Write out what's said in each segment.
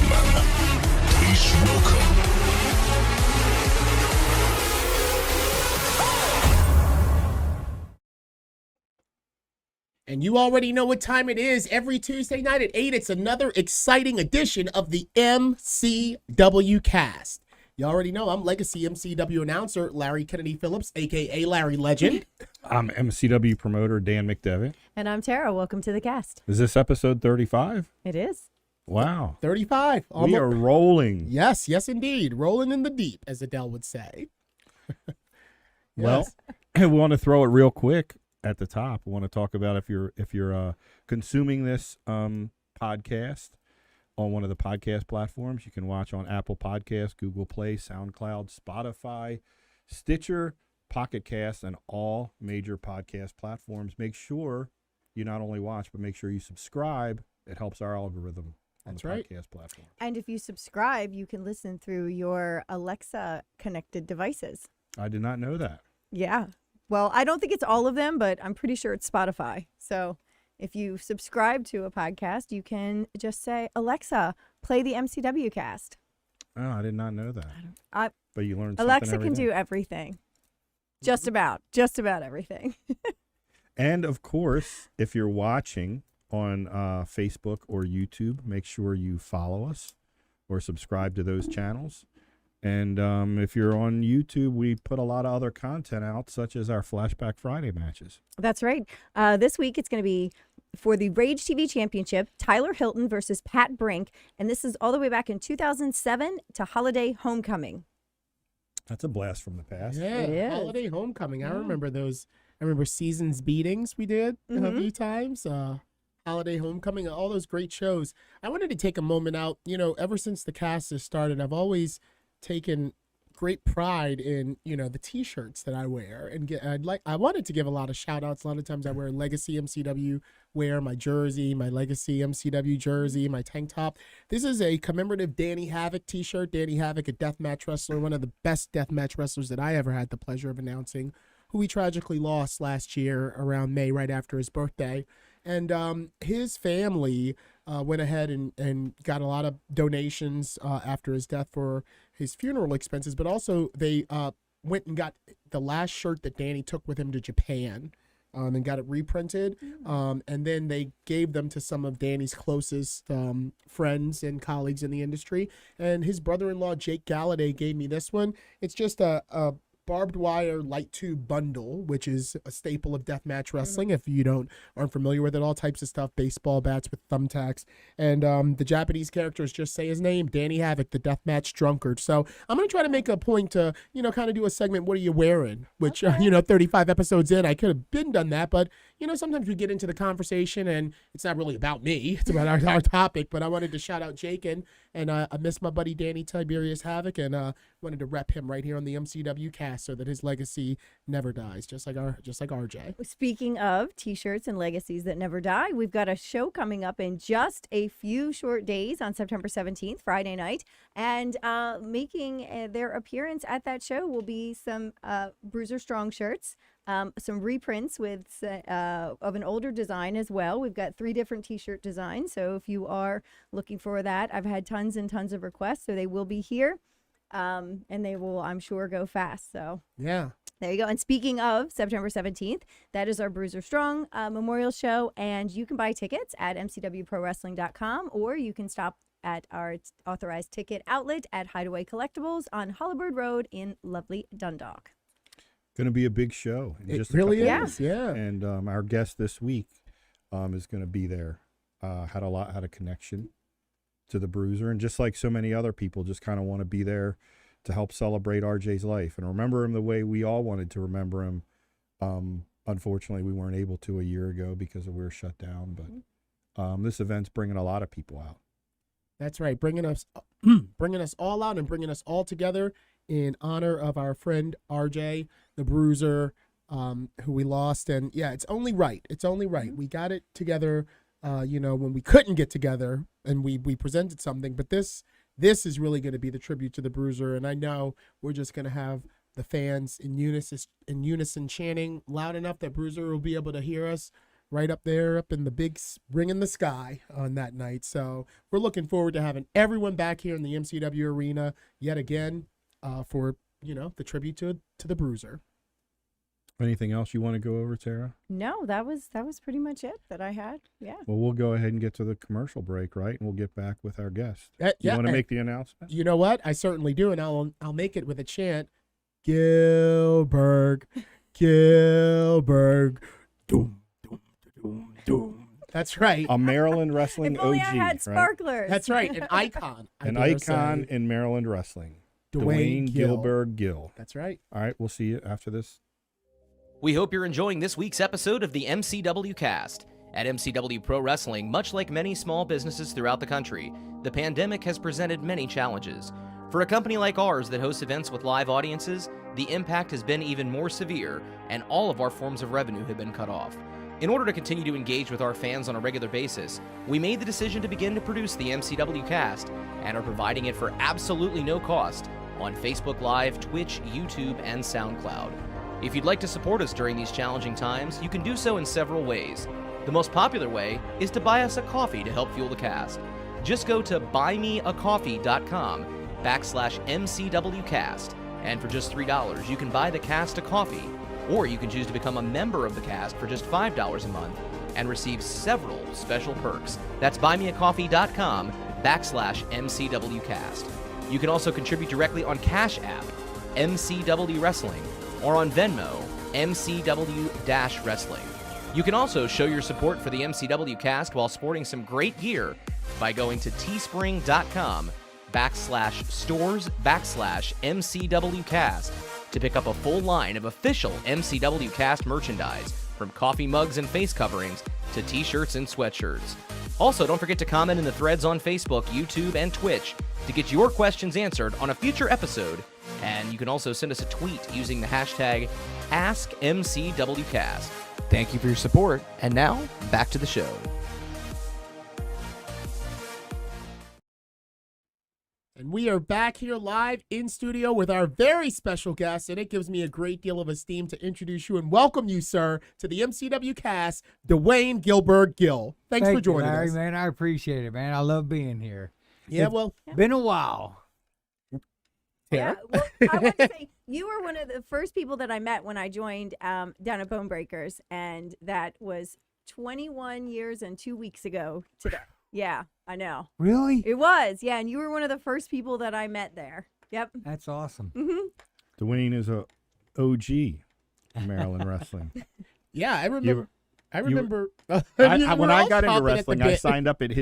gentlemen, please welcome. And you already know what time it is. Every Tuesday night at 8, it's another exciting edition of the MCW Cast. You already know I'm legacy MCW announcer Larry Kennedy Phillips, a.k.a. Larry Legend. I'm MCW promoter Dan McDevitt. And I'm Tara. Welcome to the cast. Is this episode 35? It is. Wow. 35. We are rolling. Yes, indeed. Rolling in the deep, as Adele would say. Well, we want to throw it real quick at the top. We want to talk about if you're consuming this podcast on one of the podcast platforms, you can watch on Apple Podcasts, Google Play, SoundCloud, Spotify, Stitcher, Pocket Cast, and all major podcast platforms. Make sure you not only watch, but make sure you subscribe. It helps our algorithm on the podcast platform. And if you subscribe, you can listen through your Alexa connected devices. I did not know that. Yeah. Well, I don't think it's all of them, but I'm pretty sure it's Spotify. So if you subscribe to a podcast, you can just say, Alexa, play the MCW cast. Oh, I did not know that. But you learned something Alexa every can day. do everything. Just about everything. And of course, if you're watching on Facebook or YouTube, make sure you follow us or subscribe to those channels. And if you're on YouTube, we put a lot of other content out, such as our Flashback Friday matches. That's right. This week, it's going to be for the Rage TV Championship, Tyler Hilton versus Pat Brink. And this is all the way back in 2007 to Holiday Homecoming. That's a blast from the past. Yeah, It is. Holiday Homecoming. I remember those. I remember Seasons Beatings we did a few times. Holiday Homecoming, all those great shows. I wanted to take a moment out. You know, ever since the cast has started, I've always taken great pride in, you know, the t-shirts that I wear, and I wanted to give a lot of shout outs. A lot of times I wear Legacy MCW wear, my jersey, my Legacy MCW jersey, my tank top. This is a commemorative Danny Havoc t-shirt. Danny Havoc, a deathmatch wrestler, one of the best deathmatch wrestlers that I ever had the pleasure of announcing, who we tragically lost last year around May, right after his birthday. And his family went ahead and got a lot of donations after his death for his funeral expenses, but also they went and got the last shirt that Danny took with him to Japan and got it reprinted. And then they gave them to some of Danny's closest friends and colleagues in the industry. And his brother-in-law, Jake Galladay, gave me this one. It's just a barbed wire light tube bundle, which is a staple of deathmatch wrestling. If you aren't familiar with it, all types of stuff, baseball bats with thumbtacks, and the Japanese characters just say his name, Danny Havoc, the deathmatch drunkard. So I'm gonna try to make a point to, you know, kind of do a segment, what are you wearing? Which 35 episodes in, I could have been done that, but you know, sometimes we get into the conversation and it's not really about me, it's about our topic. But I wanted to shout out Jake, and I miss my buddy Danny Tiberius Havoc, and wanted to rep him right here on the MCW cast so that his legacy never dies, just like RJ. Speaking of t-shirts and legacies that never die, we've got a show coming up in just a few short days on September 17th, Friday night. And making their appearance at that show will be some Bruiser Strong shirts, some reprints with of an older design as well. We've got 3 different t-shirt designs. So if you are looking for that, I've had tons and tons of requests, so they will be here. And they will, I'm sure, go fast. So Yeah. there you go. And speaking of September 17th, that is our Bruiser Strong memorial show. And you can buy tickets at mcwprowrestling.com, or you can stop at our authorized ticket outlet at Hideaway Collectibles on Hollowbird Road in lovely Dundalk. Going to be a big show. In It just really a couple is, weeks. yeah. And our guest this week is going to be there. Had a connection to the Bruiser, and just like so many other people, just kind of want to be there to help celebrate RJ's life and remember him the way we all wanted to remember him. Unfortunately, we weren't able to a year ago because we were shut down, but this event's bringing a lot of people out. That's right, bringing us all out and bringing us all together in honor of our friend RJ, the Bruiser, who we lost. And yeah, it's only right. We got it together, when we couldn't get together, and we presented something. But this is really going to be the tribute to the Bruiser, and I know we're just going to have the fans in unison chanting loud enough that Bruiser will be able to hear us right up there, up in the big ring in the sky on that night. So we're looking forward to having everyone back here in the MCW arena yet again for, the tribute to the Bruiser. Anything else you want to go over, Tara? No, that was pretty much it that I had. Yeah. Well, we'll go ahead and get to the commercial break, right? And we'll get back with our guest. You yeah, want to make the announcement? You know what? I certainly do, and I'll make it with a chant. Gillberg, Gillberg, doom, doom, doom, doom. That's right. A Maryland wrestling If only OG, I had right? sparklers. That's right. An icon. An icon in Maryland wrestling. Dwayne Gillberg Gill. That's right. All right, we'll see you after this. We hope you're enjoying this week's episode of the MCW Cast. At MCW Pro Wrestling, much like many small businesses throughout the country, the pandemic has presented many challenges. For a company like ours that hosts events with live audiences, the impact has been even more severe, and all of our forms of revenue have been cut off. In order to continue to engage with our fans on a regular basis, we made the decision to begin to produce the MCW Cast and are providing it for absolutely no cost on Facebook Live, Twitch, YouTube, and SoundCloud. If you'd like to support us during these challenging times, you can do so in several ways. The most popular way is to buy us a coffee to help fuel the cast. Just go to buymeacoffee.com/MCWcast, and for just $3, you can buy the cast a coffee, or you can choose to become a member of the cast for just $5 a month and receive several special perks. That's buymeacoffee.com/MCWcast. You can also contribute directly on Cash App, MCW Wrestling, or on Venmo, MCW-Wrestling. You can also show your support for the MCW Cast while sporting some great gear by going to teespring.com/stores/MCWcast to pick up a full line of official MCW Cast merchandise, from coffee mugs and face coverings to t-shirts and sweatshirts. Also, don't forget to comment in the threads on Facebook, YouTube, and Twitch to get your questions answered on a future episode. And you can also send us a tweet using the hashtag AskMCWCast. Thank you for your support, and now, back to the show. And we are back here live in studio with our very special guest, and it gives me a great deal of esteem to introduce you and welcome you, sir, to the MCW Cast, Dwayne Gillberg Gill. Thanks for joining Larry, us. man, I appreciate it, man. I love being here. Yeah, It's been a while. Yeah, well, I want to say you were one of the first people that I met when I joined down at Bone Breakers, and that was 21 years and 2 weeks ago today. Yeah, I know. Really? It was, yeah, and you were one of the first people that I met there. Yep. That's awesome. Dwayne is a OG in Maryland wrestling. Yeah, I remember. When I got into wrestling, I signed up at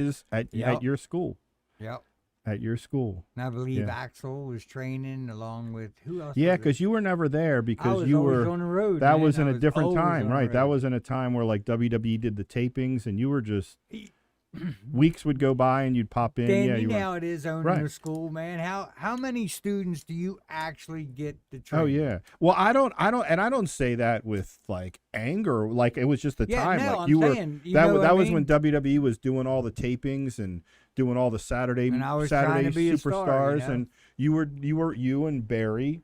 your school. Yep. At your school. And I believe Yeah. Axel was training along with who else? Yeah, was it? because you were never there I because was you always were on the road. that man. was in I a different always time, on the right? That road. was in a time where like WWE did the tapings and you were just weeks would go by and you'd pop in. Danny, yeah, you now were. it is owning Right. the school, man. How many students do you actually get to train? Oh yeah. Well, I don't say that with like anger. Like it was just the Yeah, time. no, like I'm you were. saying, you that know was what I that was mean? when WWE was doing all the tapings and doing all the Saturday And I was trying Saturday to be a star, superstars, you know? and you and Barry,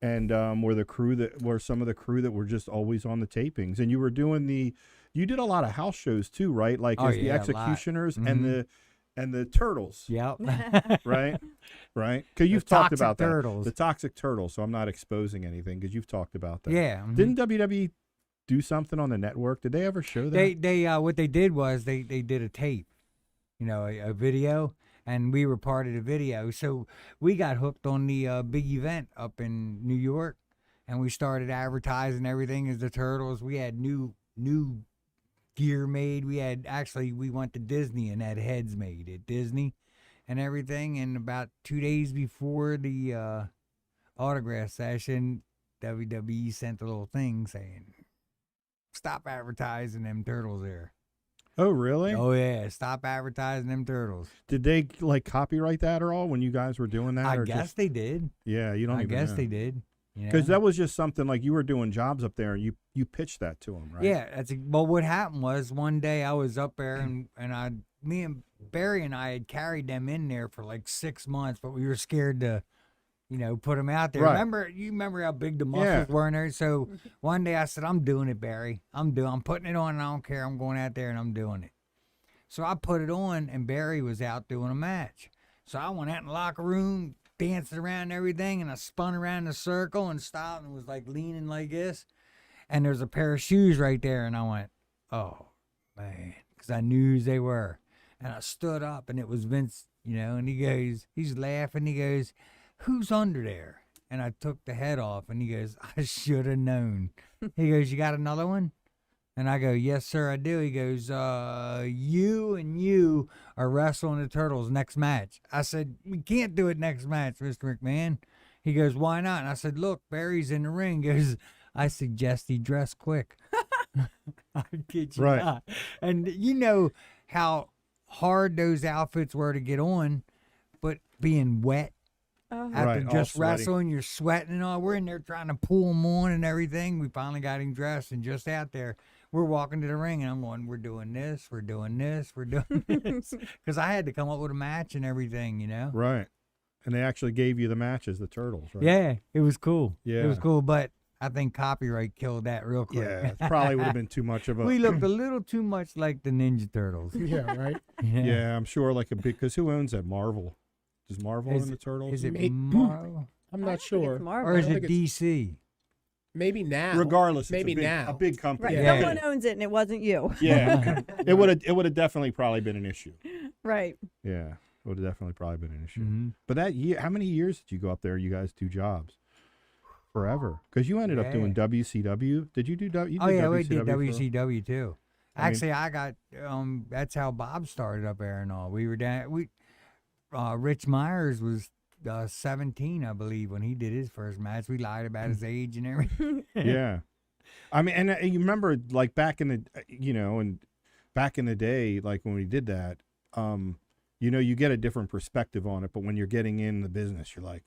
and were the crew that were some of the crew that were just always on the tapings, and you were doing you did a lot of house shows too, right? Like Oh, as the yeah, a lot. Executioners Mhm. and the Turtles, Yep. right? Right? Because you've The talked Toxic about Turtles. that, the Toxic Turtles. So I'm not exposing anything because you've talked about that. Yeah. mhm. Didn't WWE do something on the network? Did they ever show that? They what they did was they did a tape, a video, and we were part of the video. So we got hooked on the big event up in New York, and we started advertising everything as the Turtles. We had new gear made. We went to Disney and had heads made at Disney and everything. And about 2 days before the autograph session, WWE sent a little thing saying, "Stop advertising them turtles there." Oh, really? Oh yeah, stop advertising them turtles. Did they like copyright that at all when you guys were doing that? I or guess just, they did. yeah, you don't. I even guess know. they did. Because that was just something like you were doing jobs up there, and you pitched that to them, right? Yeah, well, what happened was one day I was up there and me and Barry and I had carried them in there for like 6 months, but we were scared to, put them out there. Right. You remember how big the muscles were in there? So one day I said, I'm doing it, Barry. I'm putting it on, and I don't care. I'm going out there and I'm doing it. So I put it on, and Barry was out doing a match. So I went out in the locker room, dancing around and everything, and I spun around in a circle and stopped and was like leaning like this. And there's a pair of shoes right there, and I went, oh, man, because I knew who they were. And I stood up, and it was Vince, and he's laughing. He goes, who's under there? And I took the head off, and he goes, I should have known. He goes, you got another one? And I go, yes, sir, I do. He goes, you and you are wrestling the Turtles next match. I said, we can't do it next match, Mr. McMahon. He goes, why not? And I said, look, Barry's in the ring. He goes, I suggest he dress quick. I kid you not. And you know how hard those outfits were to get on, but being wet after just wrestling, you're sweating and all. We're in there trying to pull him on and everything. We finally got him dressed, and just out there, we're walking to the ring, and I'm going, we're doing this, we're doing this, we're doing this. Because I had to come up with a match and everything, Right. And they actually gave you the matches, the Turtles, right? Yeah, it was cool. Yeah. It was cool, but I think copyright killed that real quick. Yeah, it probably would have been too much of a... We looked a little too much like the Ninja Turtles. Yeah, right. Yeah, I'm sure like a big... Because who owns that? Marvel. Does Marvel own the Turtles? Is it May- Marvel? I'm I not don't think sure. it's Marvel. Or is I don't it think DC? Maybe now. Regardless, maybe it's a big, now. a big company. Right. Yeah. Someone owns it, and it wasn't you. Yeah, it would have definitely probably been an issue. Right. Yeah, it would have definitely probably been an issue. Mm-hmm. But that year, how many years did you go up there? You guys do jobs forever because you ended up doing WCW. Did you do W? Oh yeah, WCW we did for- WCW too. I mean- Actually, I got that's how Bob started up there and all. We were down. Rich Myers was 17, I believe, when he did his first match. We lied about his age and everything. Yeah, I mean, and you remember like back in the and back in the day, like when we did that, you get a different perspective on it. But when you're getting in the business, you're like,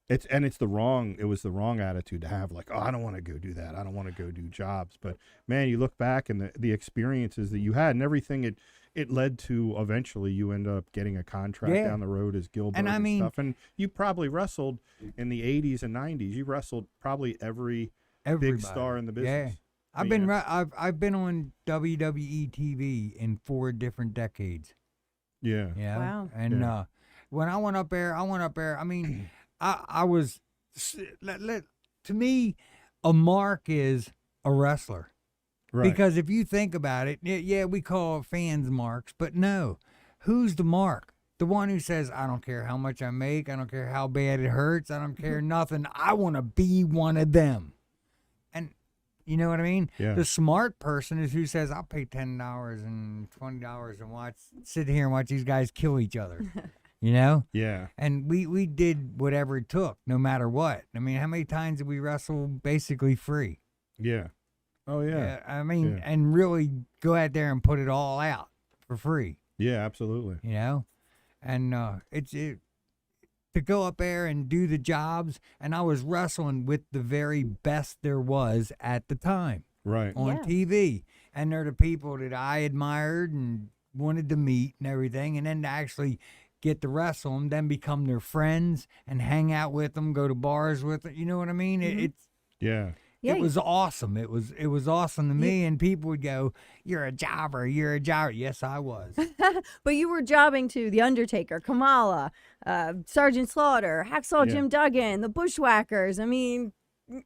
it was the wrong attitude to have. Like, oh, I don't want to go do that. I don't want to go do jobs. But man, you look back and the experiences that you had and everything it led to eventually you end up getting a contract down the road as Gillberg And I mean- stuff. And you probably wrestled in the 80s and 90s. You wrestled probably every Everybody. big star in the business. Yeah. I've been on WWE TV in 4 different decades. Yeah. Yeah. Wow. And when I went up there, I mean, I was to me, a mark is a wrestler. Right. Because if you think about it, yeah, we call fans marks, but no, who's the mark? The one who says, I don't care how much I make, I don't care how bad it hurts, I don't care nothing. I want to be one of them. And you know what I mean? Yeah. The smart person is who says, I'll pay $10 and $20 and sit here and watch these guys kill each other. Yeah. And we did whatever it took, no matter what. I mean, how many times did we wrestle basically free? Yeah. Oh yeah. I mean, and really go out there and put it all out for free, Yeah, absolutely. And to go up there and do the jobs, and I was wrestling with the very best there was at the time Right. on Yeah. TV, and they're the people that I admired and wanted to meet and everything, and then to actually get to wrestle them, then become their friends and hang out with them, go to bars with them. You know what I mean? It's Yeah. Yeah, it was awesome. It was awesome to me, and people would go, "You're a jobber. You're a jobber." Yes, I was. but you were jobbing to The Undertaker, Kamala, Sergeant Slaughter, Hacksaw Yeah. Jim Duggan, the Bushwhackers. I mean,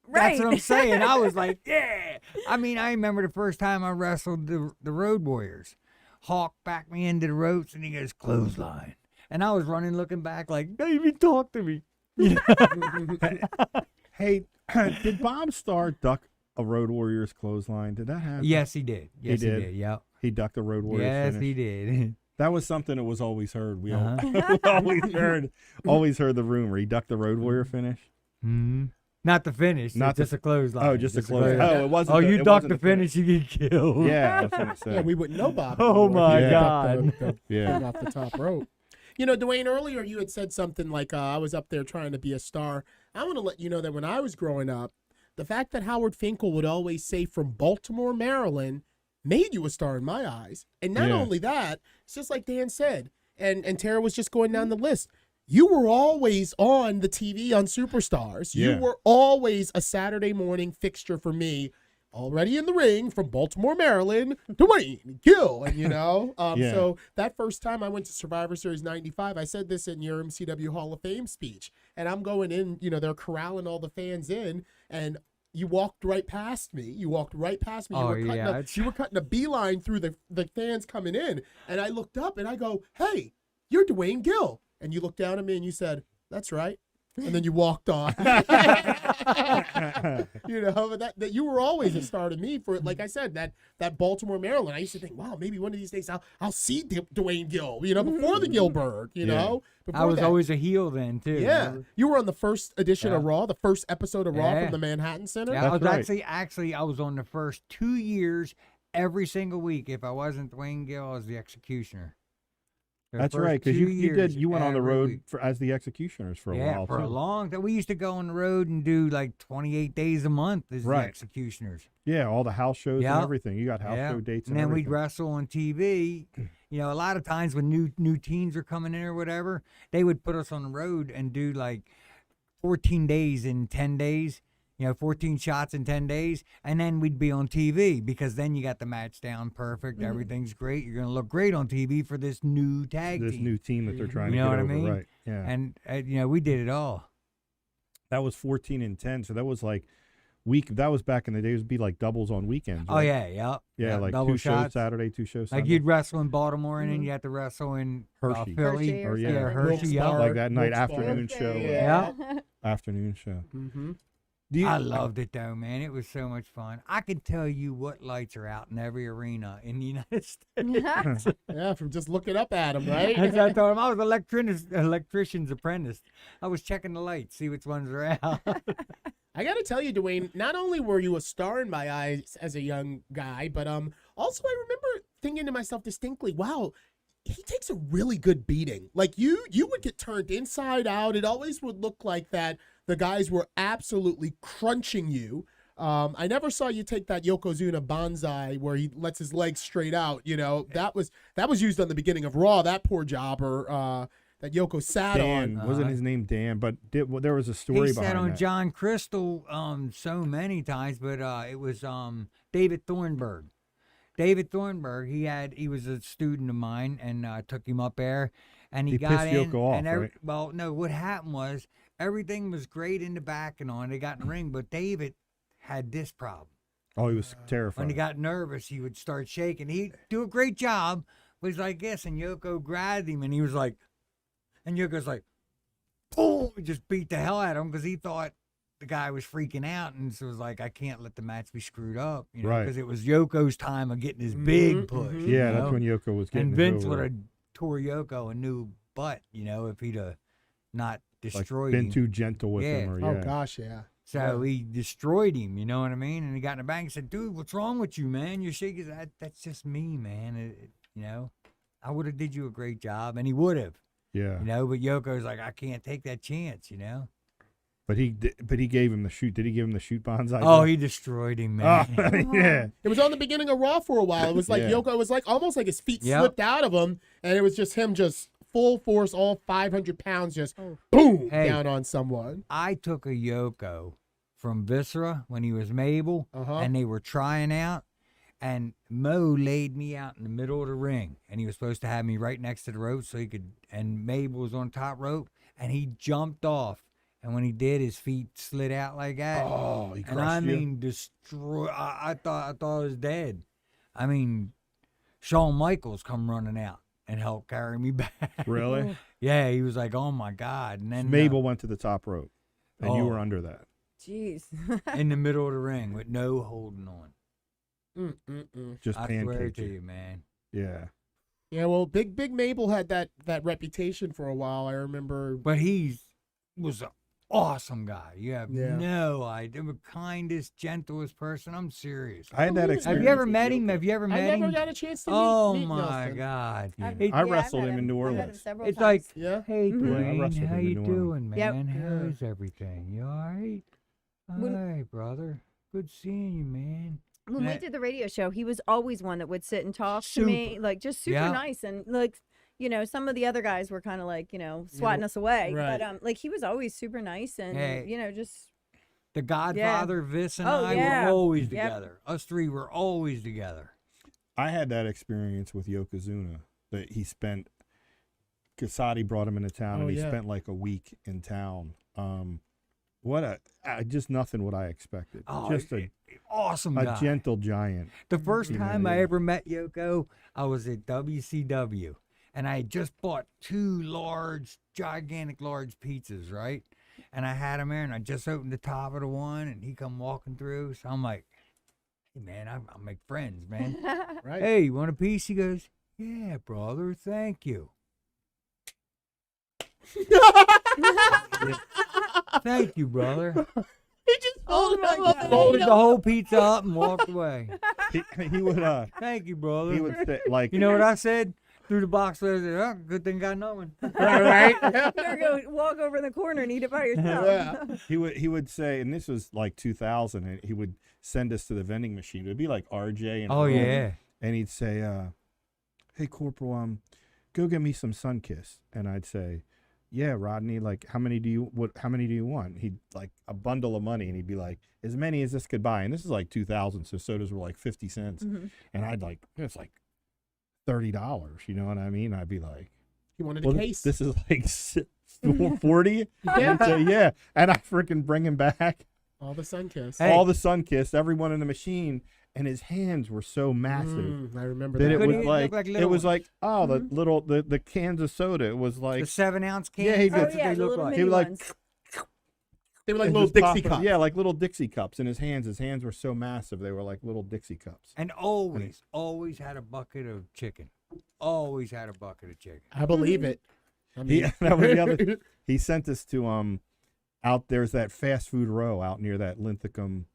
right. That's what I'm saying. I was like, yeah. I mean, I remember the first time I wrestled the Road Warriors. Hawk backed me into the ropes, and he goes, clothesline. And I was running, looking back like, don't even talk to me. Hey, did Bob Starr duck a Road Warriors clothesline? Did that happen? Yes, he did. Yes, he did? did. Yep. He ducked a Road Warriors Yes, finish? he did. That was something that was always heard. We Uh-huh. always heard the rumor. He ducked the Road Warrior finish. Mm-hmm. Not the finish. Not just a clothesline. Oh, just a close. Oh, it wasn't. Oh, you it duck wasn't the finish, you get killed. Yeah, I was gonna say. Yeah, we wouldn't know Bob. Oh, anymore my if he ducked God. the Yeah. thing off the top rope. Dwayne, earlier you had said something like, I was up there trying to be a star. I want to let you know that when I was growing up, the fact that Howard Finkel would always say from Baltimore, Maryland, made you a star in my eyes. And not Yeah. only that, it's just like Dan said, and Tara was just going down the list. you were always on the TV on Superstars. Yeah. You were always a Saturday morning fixture for me. Already in the ring from Baltimore, Maryland, Dwayne Gill. And, Yeah. so that first time I went to Survivor Series 95, I said this in your MCW Hall of Fame speech. And I'm going in, they're corralling all the fans in, and you walked right past me. You were cutting a beeline through the fans coming in. And I looked up and I go, hey, you're Dwayne Gill. And you looked down at me and you said, that's right. And then you walked on. But that you were always a star to me for, like I said, that Baltimore, Maryland. I used to think, wow, maybe one of these days I'll see Dwayne Gill, before the Gillberg, Before I was that. always a heel then too. Yeah. Remember? You were on the first edition of Raw, the first episode of Raw from the Manhattan Center. Yeah, I was That's right. actually I was on the first 2 years every single week. If I wasn't Dwayne Gill, I was the executioner. The That's first right, because 2 you went on the every road week. as the executioners for a while for too. a long time. We used to go on the road and do like 28 days a month as Right. the executioners. Yeah, all the house shows Yeah. and everything. You got house show dates and and then we'd everything. wrestle on TV. A lot of times when new teens are coming in or whatever, they would put us on the road and do like 14 days in 10 days. 14 shots in 10 days, and then we'd be on TV because then you got the match down perfect. Everything's great. You're going to look great on TV for this new tag This team. new team that they're trying You to know get what I over, mean? right? Yeah. And we did it all. That was 14 and 10, so that was like that was back in the day. It would be like doubles on weekends. Oh right? yeah. Yeah, like double 2 shows shots. Saturday, 2 shows Sunday. Like you'd wrestle in Baltimore and then you had to wrestle in Hershey. Philly. Hershey or or Yeah, Hershey. Wilkes-Barre. Yeah. like that night Wilkes-Barre. afternoon show. Yeah. Afternoon show. Mm-hmm. Do you, I loved it though, man. It was so much fun. I could tell you what lights are out in every arena in the United States. Yeah, from just looking up at him, right? That's what I told him. I was electrician's apprentice. I was checking the lights, see which ones are out. I got to tell you, Dwayne, not only were you a star in my eyes as a young guy, but also I remember thinking to myself distinctly, wow, he takes a really good beating. Like you would get turned inside out. It always would look like that the guys were absolutely crunching you. I never saw you take that Yokozuna Banzai where he lets his legs straight out. That was used on the beginning of Raw. That poor jobber that Yoko sat Dan, on. wasn't his name Dan, but there was a story He behind sat on that. John Crystal so many times, but it was David Thornburg. David Thornburg, he was a student of mine, and I took him up there, and he got pissed in. Yoko off, and right? Well, no, what happened was everything was great in the back and on. They got in the ring, but David had this problem. Oh, he was terrified. When he got nervous, he would start shaking. He'd do a great job, but he's like this, and Yoko grabbed him, and he was like, and Yoko's like, boom, just beat the hell out of him because he thought the guy was freaking out, and so it was like, I can't let the match be screwed up, Right. because it was Yoko's time of getting his big push. mhm. yeah, you that's know? when Yoko was getting And his Vince over. would have tore Yoko a new butt, if he'd have not like destroyed been him. too gentle with him. Or, Oh, yeah. gosh, yeah. So he destroyed him, you know what I mean? And he got in the back and said, dude, what's wrong with you, man? You're shaking. That's just me, man. I would have did you a great job, and he would have, Yeah. but Yoko's like, I can't take that chance, But he gave him the shoot. Did he give him the shoot Banzai? Oh, he destroyed him, man. Oh, yeah. It was on the beginning of Raw for a while. It was like Yeah. Yoko, it was like almost like his feet Yep. slipped out of him, and it was just him just full force, all 500 pounds, just boom, Hey. down on someone. I took a Yoko from Viscera when he was Mabel, Uh-huh. and they were trying out, and Mo laid me out in the middle of the ring, and he was supposed to have me right next to the rope so he could, and Mabel was on top rope, and he jumped off, and when he did, his feet slid out like that. Oh, he And I crushed you. mean, destroy. I thought I was dead. I mean, Shawn Michaels come running out and helped carry me back. Really? Yeah, he was like, "Oh my God!" And then Mabel went to the top rope, and you Oh. were under that. Jeez. in the middle of the ring with no holding on. Just I swear pancaked to you. you, man. Yeah. Yeah, well, Big Mabel had that reputation for a while. I remember. But he was an awesome guy. You have Yeah. no idea. The kindest, gentlest person. I'm serious. I had that Have experience. Have you ever with met Yoko. him? Have you ever I met never him? got a chance to meet. Oh meet my Nelson. God! Yeah. I've- I I've wrestled met him in New I've met Orleans. him several It's like, times. Yeah. hey Mhm. Yeah, I Dwayne, wrestled how him in you New doing, Orleans. Yep. man? How Yeah. is everything? You all right? When- Hi, brother. Good seeing you, man. When we And did the radio show, he was always one that would sit and talk to me, like just super Yeah. nice and like you know, some of the other guys were kind of like, you know, swatting us away. right. But like he was always super nice and Hey. you know, just The Godfather, Vis, and Oh, I yeah. were always Yep. together. Us three were always together. I had that experience with Yokozuna that he spent. Kasadi brought him into town, Oh, and he yeah. spent like a week in town. Just nothing what I expected. Oh, Just a awesome guy. gentle giant. The first You know, time I yeah. ever met Yoko, I was at WCW, and I had just bought 2 gigantic large pizzas, right? And I had them there, and I just opened the top of the one, and he come walking through. So I'm like, hey, man, I'll make friends, man. Right. Hey, you want a piece? He goes, yeah, brother, thank you. Thank you, brother. He just folded my him up. God. Folded the whole pizza up and walked away. He would Thank you, brother. he would say, like You know what I said? Through the box, I said, oh, good thing got no one. Right. you better go walk over in the corner and eat it by yourself. Yeah. he would say, and this was like 2000, and he would send us to the vending machine. It would be like RJ and Oh, Earl, yeah. and he'd say, "Hey Corporal, go get me some Sunkiss," and I'd say, "Yeah, Rodney. Like, how many do you want?" He'd like a bundle of money, and he'd be like, "As many as this could buy." And this is like 2000, so sodas were like 50 cents, Mm-hmm. and I'd like it's like $30. You know what I mean? I'd be like, He wanted a "Well, case. this is like 40." Yeah. He'd say, "Yeah," and I freaking bring him back All the sun kiss. Hey. all the Sunkist, everyone in the machine, and his hands were so massive. I remember That that. it Couldn't was even like, look like it little was ones. like the cans of soda. It was like The 7-ounce cans. Yeah, he that's did. what Oh, yeah, they the look little like. He mini was like- ones. They were like and little just Dixie pop- cups. Yeah, like little Dixie cups in his hands. His hands were so massive they were like little Dixie cups. And always had a bucket of chicken. Always had a bucket of chicken. I believe it. I He mean, that was the other. He sent us to out there's that fast food row out near that Linthicum,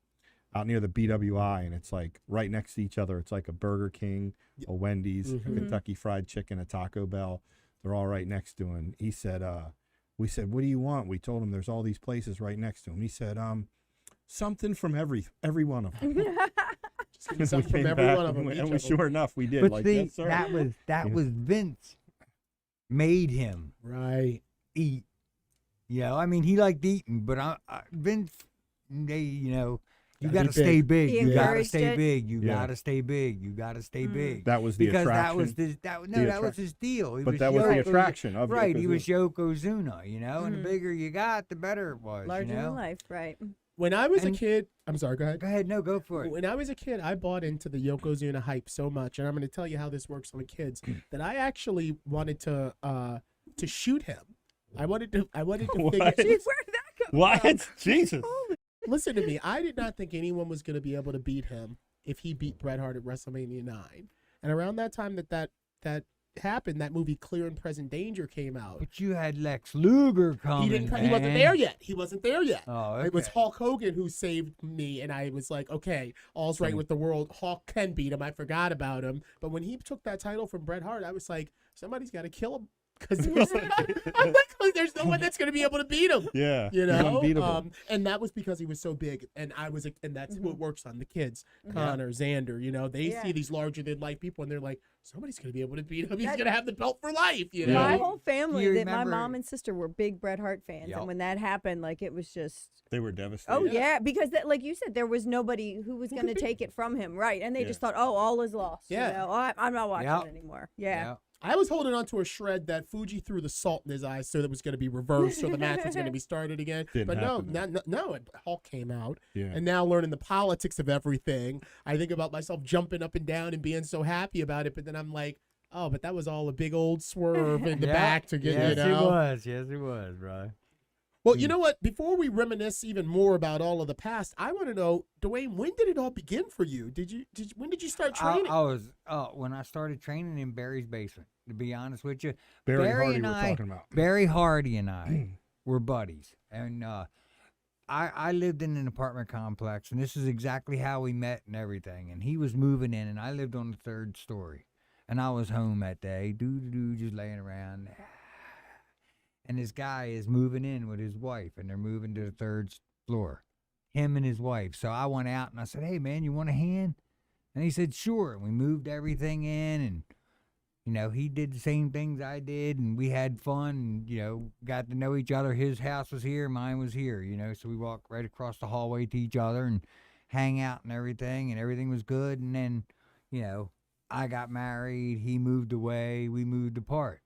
out near the BWI, and it's like right next to each other. It's like a Burger King, a Wendy's, a Kentucky Fried Chicken, a Taco Bell. They're all right next to him. He said, we said, "What do you want?" We told him there's all these places right next to him. He said, something from every one of them. Just give me something We from came every back one of them. and each we of them. sure enough we did. But Like, see, yes, sir. that Yeah. was Vince made him Right. eat. You know, I mean, he liked eating, but Vince, you know, you Gotta got be to stay big. He You got to encouraged stay it. big. You Yeah. got to stay big. You got to stay big. That was the Because attraction. that was that was attra- his deal. He but that was the Yoko- attraction of Right, he Yokozuna. was Yokozuna, you know, and the bigger you got, the better it was. Larger you know? than life, right? When I was a And- kid, I'm sorry, go ahead. Go ahead, no, go for it. When I was a kid, I bought into the Yokozuna hype so much, and I'm going to tell you how this works on the kids. That I actually wanted to shoot him. I wanted to What? figure. Jeez, where did that come What? from? Jesus. Listen to me. I did not think anyone was going to be able to beat him if he beat Bret Hart at WrestleMania 9. And around that time that happened, that movie Clear and Present Danger came out. But you had Lex Luger coming. He wasn't man. there yet. He wasn't there yet. Oh, It was okay. Hulk Hogan who saved me, and I was like, okay, all's right with the world. Hulk can beat him. I forgot about him. But when he took that title from Bret Hart, I was like, somebody's got to kill him. Because I'm like, there's no one that's going to be able to beat him. Yeah. You he's know, unbeatable. and that was because he was so big, and and that's what works on the kids, Connor, Xander. You know, they Yeah. see these larger than life people, and they're like, somebody's gonna be able to beat him. He's That- gonna have the belt for life. You know, My whole family, You that my remember- mom and sister were big Bret Hart fans, Yep. and when that happened, like it was just, They were devastated. oh yeah, because that, like you said, there was nobody who was going to take it from him, right? And they Yeah. just thought, oh, all is lost. Yeah. You know? I'm not watching Yep. it anymore. Yeah. I was holding on to a shred that Fuji threw the salt in his eyes, so it was gonna be reversed, so the match was gonna be started again. Didn't but no, happen, no, Hulk came out, Yeah. and now learning the politics of everything, I think about myself jumping up and down and being so happy about it, but then I'm like, oh, but that was all a big old swerve in the back to get, yes, you know. it was. Yes, it was, bro. Well, you know what? Before we reminisce even more about all of the past, I want to know, Dwayne, when did it all begin for you? When did you start training? I was when I started training in Barry's basement. To be honest with you, Barry Hardy and we're I, talking about. Barry Hardy and I were buddies, and I lived in an apartment complex, and this is exactly how we met and everything. And he was moving in, and I lived on the 3rd story, and I was home that day, just laying around. And this guy is moving in with his wife, and they're moving to the 3rd floor, him and his wife. So I went out and I said, "Hey, man, you want a hand?" And he said, "Sure." And we moved everything in, and you know, he did the same things I did, and we had fun, and, you know, got to know each other. His house was here, mine was here, you know, so we walked right across the hallway to each other and hang out and everything was good. And then, you know, I got married, he moved away, we moved apart.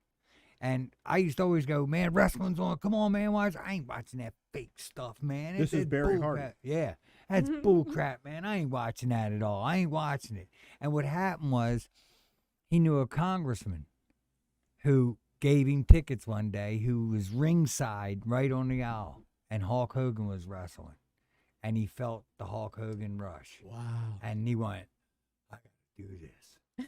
And I used to always go, man, wrestling's on. Come on, man. I ain't watching that fake stuff, man. This is Barry bull Hart. crap. Yeah, that's bull crap, man. I ain't watching that at all. I ain't watching it. And what happened was he knew a congressman who gave him tickets one day who was ringside right on the aisle, and Hulk Hogan was wrestling. And he felt the Hulk Hogan rush. Wow. And he went, I got to do this.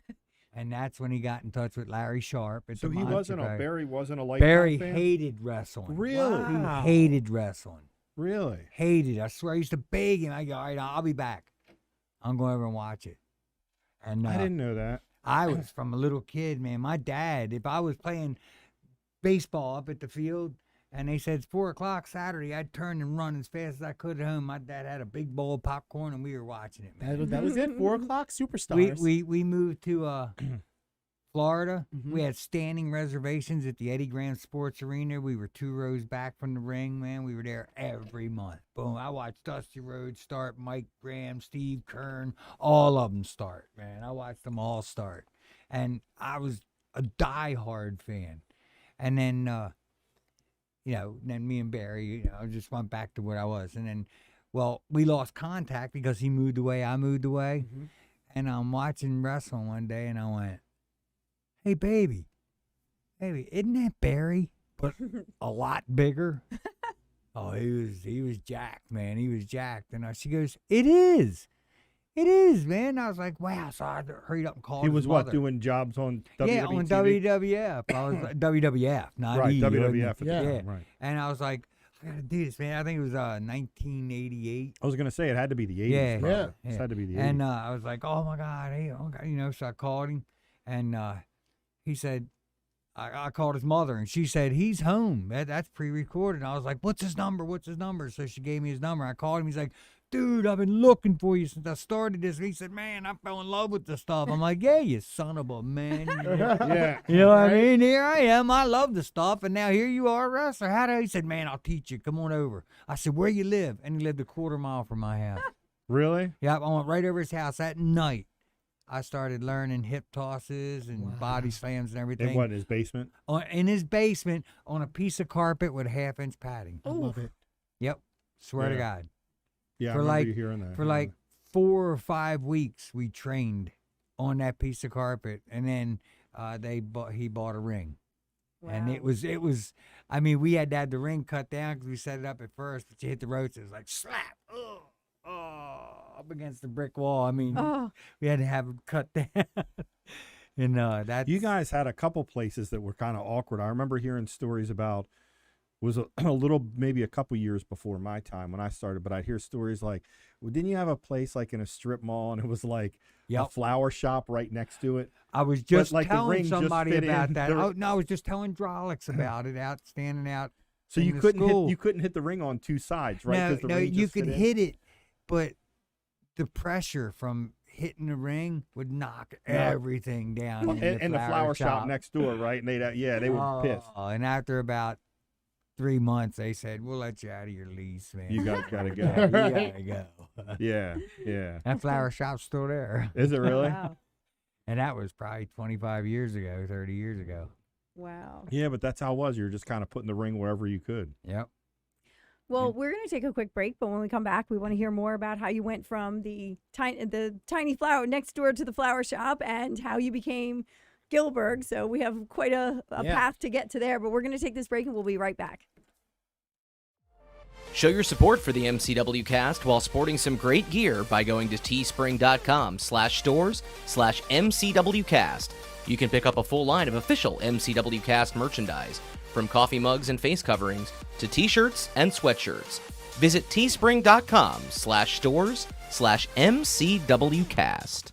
And that's when he got in touch with Larry Sharp. So he wasn't Barry a light fan? hated wrestling. Really? Wow. He hated wrestling. Really? Hated. I swear I used to beg him. I go, all right, I'll be back. I'm going over and watch it. And I didn't know that. I was from a little kid, man. My dad, if I was playing baseball up at the field and they said it's 4 o'clock Saturday, I'd turn and run as fast as I could at home. My dad had a big bowl of popcorn and we were watching it, man. That was it. 4 o'clock Superstars. We moved to Florida. We had standing reservations at the Eddie Graham Sports Arena. We were 2 rows back from the ring, man. We were there every month. Boom. I watched Dusty Rhodes start, Mike Graham, Steve Kern, all of them start, man. I watched them all start. And I was a diehard fan. And then, you know, then me and Barry, you know, just went back to what I was. And then, well, we lost contact because he moved away, I moved away. And I'm watching wrestling one day and I went, hey, baby, isn't that Barry, but a lot bigger? Oh, he was jacked, man. He was jacked. And she goes, it is, man. I was like, wow. So I hurried up and called He his was mother. doing jobs on WWF? Yeah, on WWF. I was WWF, not Right, E, WWF. At the Yeah. time, right. And I was like, I gotta do this, man. I think it was 1988. I was gonna say it had to be the 80s. Yeah, probably. yeah. It had to be the 80s. And I was like, oh my God, hey, okay, you know. So I called him, and he said, I called his mother, and she said he's home. That's pre-recorded. And I was like, what's his number? So she gave me his number. I called him. He's like, dude, I've been looking for you since I started this. He said, man, I fell in love with the stuff. I'm like, yeah, you son of a man. Yeah. You know what I mean? Here I am. I love the stuff. And now here you are, a wrestler. How do he said, man, I'll teach you. Come on over. I said, where you live? And he lived a quarter mile from my house. Really? Yep, I went right over his house that night. I started learning hip tosses and body slams and everything. In what, in his basement? In his basement on a piece of carpet with a 1/2-inch padding. I love it. Yep. Swear to Yeah. God. Yeah, For I remember like- you hearing that. For yeah. like 4 or 5 weeks, we trained on that piece of carpet, and then he bought a ring. And it was, I mean, we had to have the ring cut down because we set it up at first, but you hit the ropes, it was like slap, up against the brick wall. I mean, we had to have it cut down. And that's... You guys had a couple places that were kind of awkward. I remember hearing stories about, was a little, maybe a couple years before my time when I started, but I'd hear stories like, well, didn't you have a place like in a strip mall and it was like a flower shop right next to it? I was just like, the telling ring just somebody fit about in. that. There- No, I was just telling Drolix about it, standing out. So in you the couldn't school. hit the ring on two sides, right? 'Cause the No, ring you just could fit in? hit it, but the pressure from hitting the ring would knock everything down. in the flower shop next door, right? And they were pissed. And after about 3 months, they said, "We'll let you out of your lease, man. You guys gotta go. You gotta go." Yeah. That flower shop's still there, Is it really? Wow. and that was probably 25 years ago, 30 years ago. Wow. Yeah, but that's how it was. You were just kind of putting the ring wherever you could. Yep. Well, we're going to take a quick break, but when we come back, we want to hear more about how you went from the tiny flower next door to the flower shop and how you became Gillberg. So we have quite a path to get to there, but we're going to take this break and we'll be right back. Show your support for the MCW Cast while sporting some great gear by going to teespring.com/stores/MCWcast. You can pick up a full line of official MCW Cast merchandise, from coffee mugs and face coverings to t-shirts and sweatshirts. Visit teespring.com/stores/MCWcast.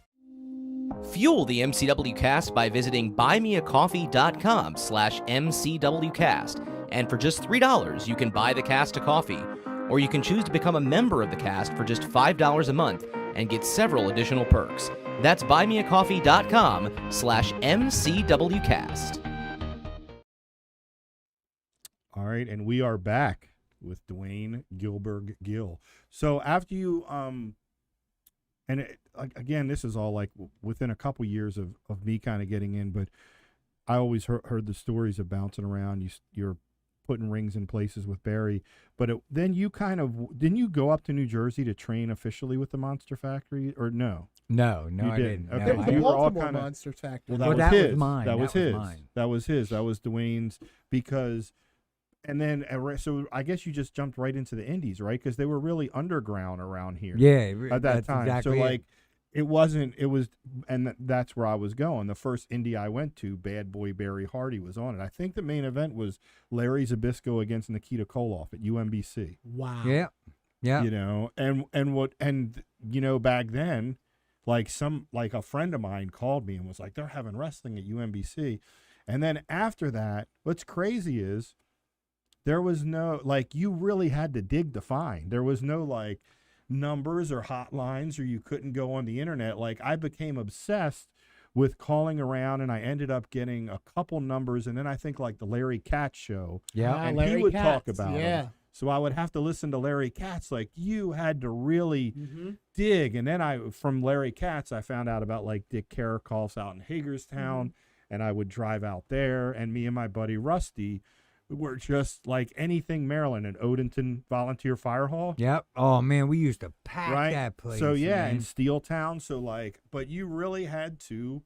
Fuel the MCW Cast by visiting buymeacoffee.com/MCWcast. And for just $3, you can buy the cast a coffee. Or you can choose to become a member of the cast for just $5 a month and get several additional perks. That's buymeacoffee.com/MCWcast. All right, and we are back with Dwayne Gillberg Gill. So after you again, this is all like within a couple years of me kind of getting in, but I always heard the stories of bouncing around. You're putting rings in places with Barry, but then you didn't you go up to New Jersey to train officially with the Monster Factory, or no? No, You I didn't. didn't. Okay, There No, was so a you were all Baltimore kind of Monster Factory. Well, Well, that was that was his. mine. That was That was his. mine. That was his. That was Dwayne's, because, and then so I guess you just jumped right into the indies, right? Because they were really underground around here. Yeah, At that that's time. exactly So it. like, it wasn't. It was, and that's where I was going. The first indie I went to, Bad Boy Barry Hardy was on it. I think the main event was Larry Zbyszko against Nikita Koloff at UMBC. Wow. Yeah, yeah. You know, and you know, back then, like a friend of mine called me and was like, they're having wrestling at UMBC. And then after that, what's crazy is there was no, like, you really had to dig to find. There was no like numbers or hotlines, or you couldn't go on the internet. Like, I became obsessed with calling around, and I ended up getting a couple numbers, and then I think like the Larry Katz show. Yeah. And Larry he would talk Katz, about yeah. them. So I would have to listen to Larry Katz. Like, you had to really Mm-hmm. dig. And then from Larry Katz, I found out about like Dick Karakoff's out in Hagerstown, and I would drive out there, and me and my buddy Rusty were just like anything Maryland and Odenton Volunteer Fire Hall. Yep. Oh man, we used to pack Right. that place. So yeah, man. in Steeltown. So like, but you really had to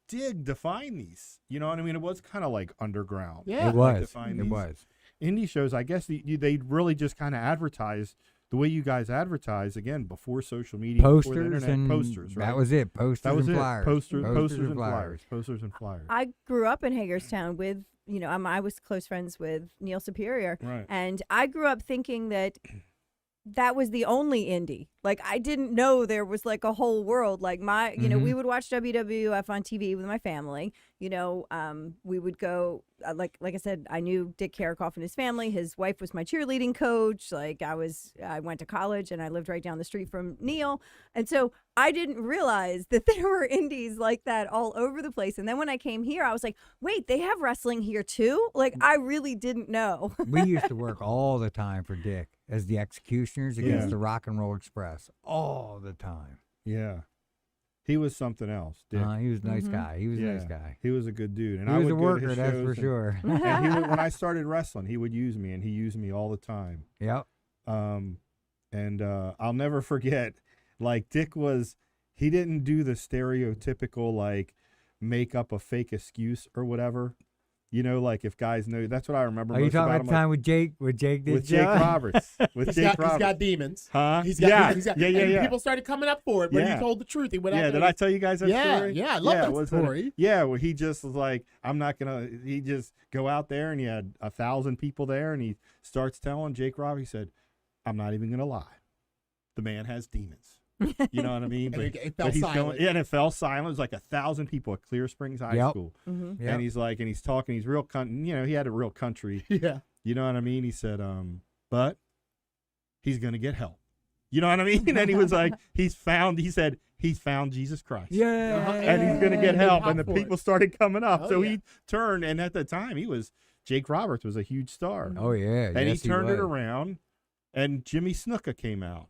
dig to find these. You know what I mean? It was kind of like underground. Yeah. it like to was. find It these was. indie shows. I guess they really just kind of advertise the way you guys advertise, again, before social media, before the Posters internet. and Posters, right? That was it. Posters That was and it. flyers. Posters and flyers. Posters and flyers. I grew up in Hagerstown with, I was close friends with Neil Superior. Right. And I grew up thinking that was the only indie. Like, I didn't know there was like a whole world. Like we would watch WWF on TV with my family. We would go, like I said, I knew Dick Karakoff and his family. His wife was my cheerleading coach. Like, I went to college and I lived right down the street from Neil. And so I didn't realize that there were indies like that all over the place. And then when I came here, I was like, wait, they have wrestling here too? Like, I really didn't know. We used to work all the time for Dick as the executioners against Yeah. the Rock and Roll Express. All the time. Yeah. He was something else, Dick. He was a nice guy. He was a nice Yeah. guy. He was a good dude. And He I was would a go to worker, his that's shows for and- sure. And he would, when I started wrestling, he would use me, and he used me all the time. Yep. I'll never forget, like, he didn't do the stereotypical, like, make up a fake excuse or whatever. Like, if guys know, that's what I remember Are you most talking about about him. the time with Jake? With Jake did With Jake Joe? Roberts. With Jake He's Roberts. got demons. Huh? He's got, yeah. he's got, yeah, and yeah. people started coming up for it when Yeah. he told the truth. He went out Yeah, there did I tell you guys that Yeah, story? yeah, I love that wasn't it? story. Yeah, well, he just was like, he just go out there, and he had 1,000 people there, and he starts telling Jake Roberts, he said, I'm not even going to lie. The man has demons. You know what I mean? And it fell he's silent. and it fell silent. It was like 1,000 people at Clear Springs High Yep. School. Yep. And he's like, and he's talking, he's real, he had a real country. Yeah. You know what I mean? He said, but he's going to get help. You know what I mean? And he was like, he's found Jesus Christ. Yeah. And he's going to get They help. pop And the for people it. started coming up. Oh, So yeah. he turned, and at the time, Jake Roberts was a huge star. Oh yeah. And yes, he turned it was. around, and Jimmy Snuka came out.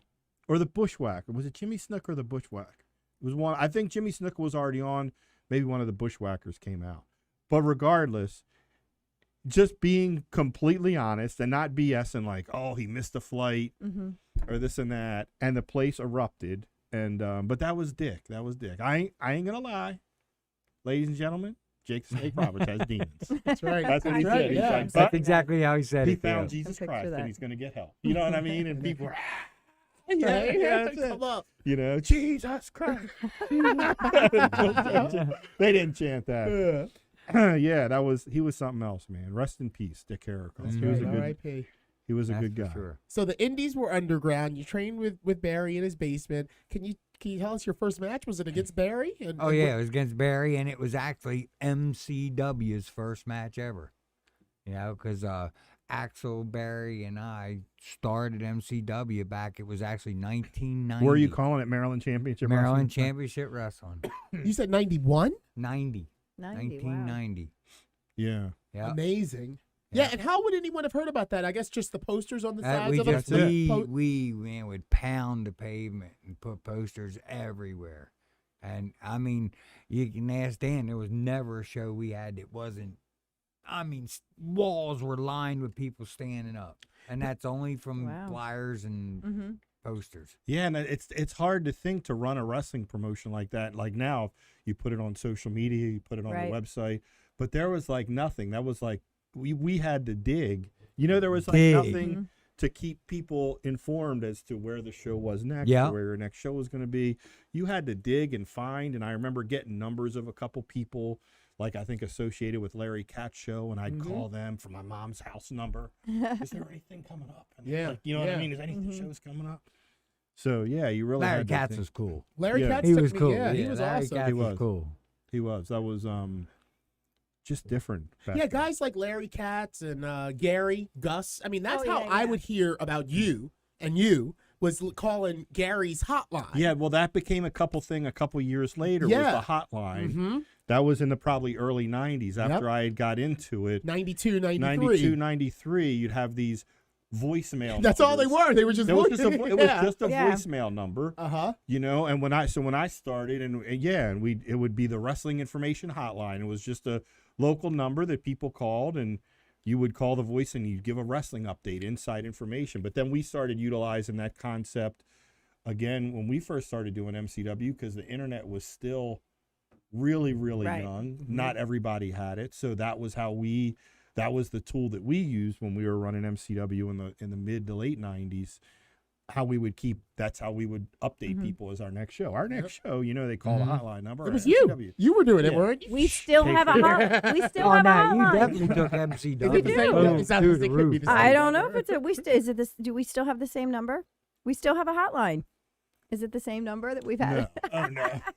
Or the Bushwhacker. Was it Jimmy Snuka or the Bushwhacker? It was one. I think Jimmy Snuka was already on. Maybe one of the Bushwhackers came out. But regardless, just being completely honest and not BSing like, oh, he missed a flight or this and that. And the place erupted. And but that was Dick. That was Dick. I ain't gonna lie, ladies and gentlemen. Jake Snake Roberts has demons. That's right. That's what he right. said. He's Yeah. like, That's but exactly how he said he it. found too. Jesus I picture Christ, that. and he's gonna get help. You know what I mean? And people were, Yeah, that's it. come up. Jesus Christ. They didn't chant that. Yeah, he was something else, man. Rest in peace, Dick Karakoff. He was a good, R.I.P. he was a That's good for guy. Sure. So the indies were underground. You trained with Barry in his basement. Can you tell us your first match? Was it against Barry? Oh yeah, it was against Barry, and it was actually MCW's first match ever. Because Axel, Barry, and I started MCW back. It was actually 1990. Were you calling it Maryland Championship Maryland Wrestling? Championship Wrestling. You said 91? 90. 90, wow. 1990. Yeah. Yeah. Amazing. Yeah. Yeah, and how would anyone have heard about that? I guess just the posters on the sides We of the just the we man would pound the pavement and put posters everywhere. And I mean, you can ask Dan. There was never a show we had that wasn't. I mean, walls were lined with people standing up, and that's only from Wow. flyers and posters. Yeah, and it's hard to think to run a wrestling promotion like that. Like now, you put it on social media, you put it on Right. the website, but there was like nothing. That was like we had to dig. You know, there was like Dig. nothing to keep people informed as to where the show was next, Yeah. or where your next show was going to be. You had to dig and find. And I remember getting numbers of a couple people, like I think associated with Larry Katz show, and I'd call them for my mom's house number. Is there anything coming up? And Yeah, like, you know what I yeah. mean? Is any shows coming up? So yeah, you really Larry had to Katz think. was cool. Larry Yeah. Katz He took was me, cool. yeah, he was Larry awesome. Katz He was was. cool. He was. That was just different. back Yeah, then. guys like Larry Katz and Gary, Gus. I mean, that's Oh, how yeah, I yeah. would hear about you, and you was calling Gary's hotline. Yeah, well, that became a couple years later. Yeah. Was the hotline. Mm-hmm. That was in the probably early 90s after I had got into it. 92, 93. 92, 93, you'd have these voicemail That's all they numbers. were. They were just It was just a, it was just a Yeah. voicemail number, Uh-huh. you know. And when I started, and it would be the wrestling information hotline. It was just a local number that people called, and you would call the voice and you'd give a wrestling update, inside information. But then we started utilizing that concept again when we first started doing MCW, because the internet was still really, really Right. young. Not everybody had it, so that was the tool that we used when we were running MCW in the mid to late 90s. That's how we would update people as our next show. Our next show, you know, they call the hotline number. It was MCW. you. You were doing it, Yeah. weren't you? We still have a hot. We still have a no, you hotline. definitely took Is MCW. it the same? Boom, Is that through the the same? Could be roof. the same I don't know if number. it's a. Is it this? Do we still have the same number? We still have a hotline. Is it the same number that we've had? No. Oh,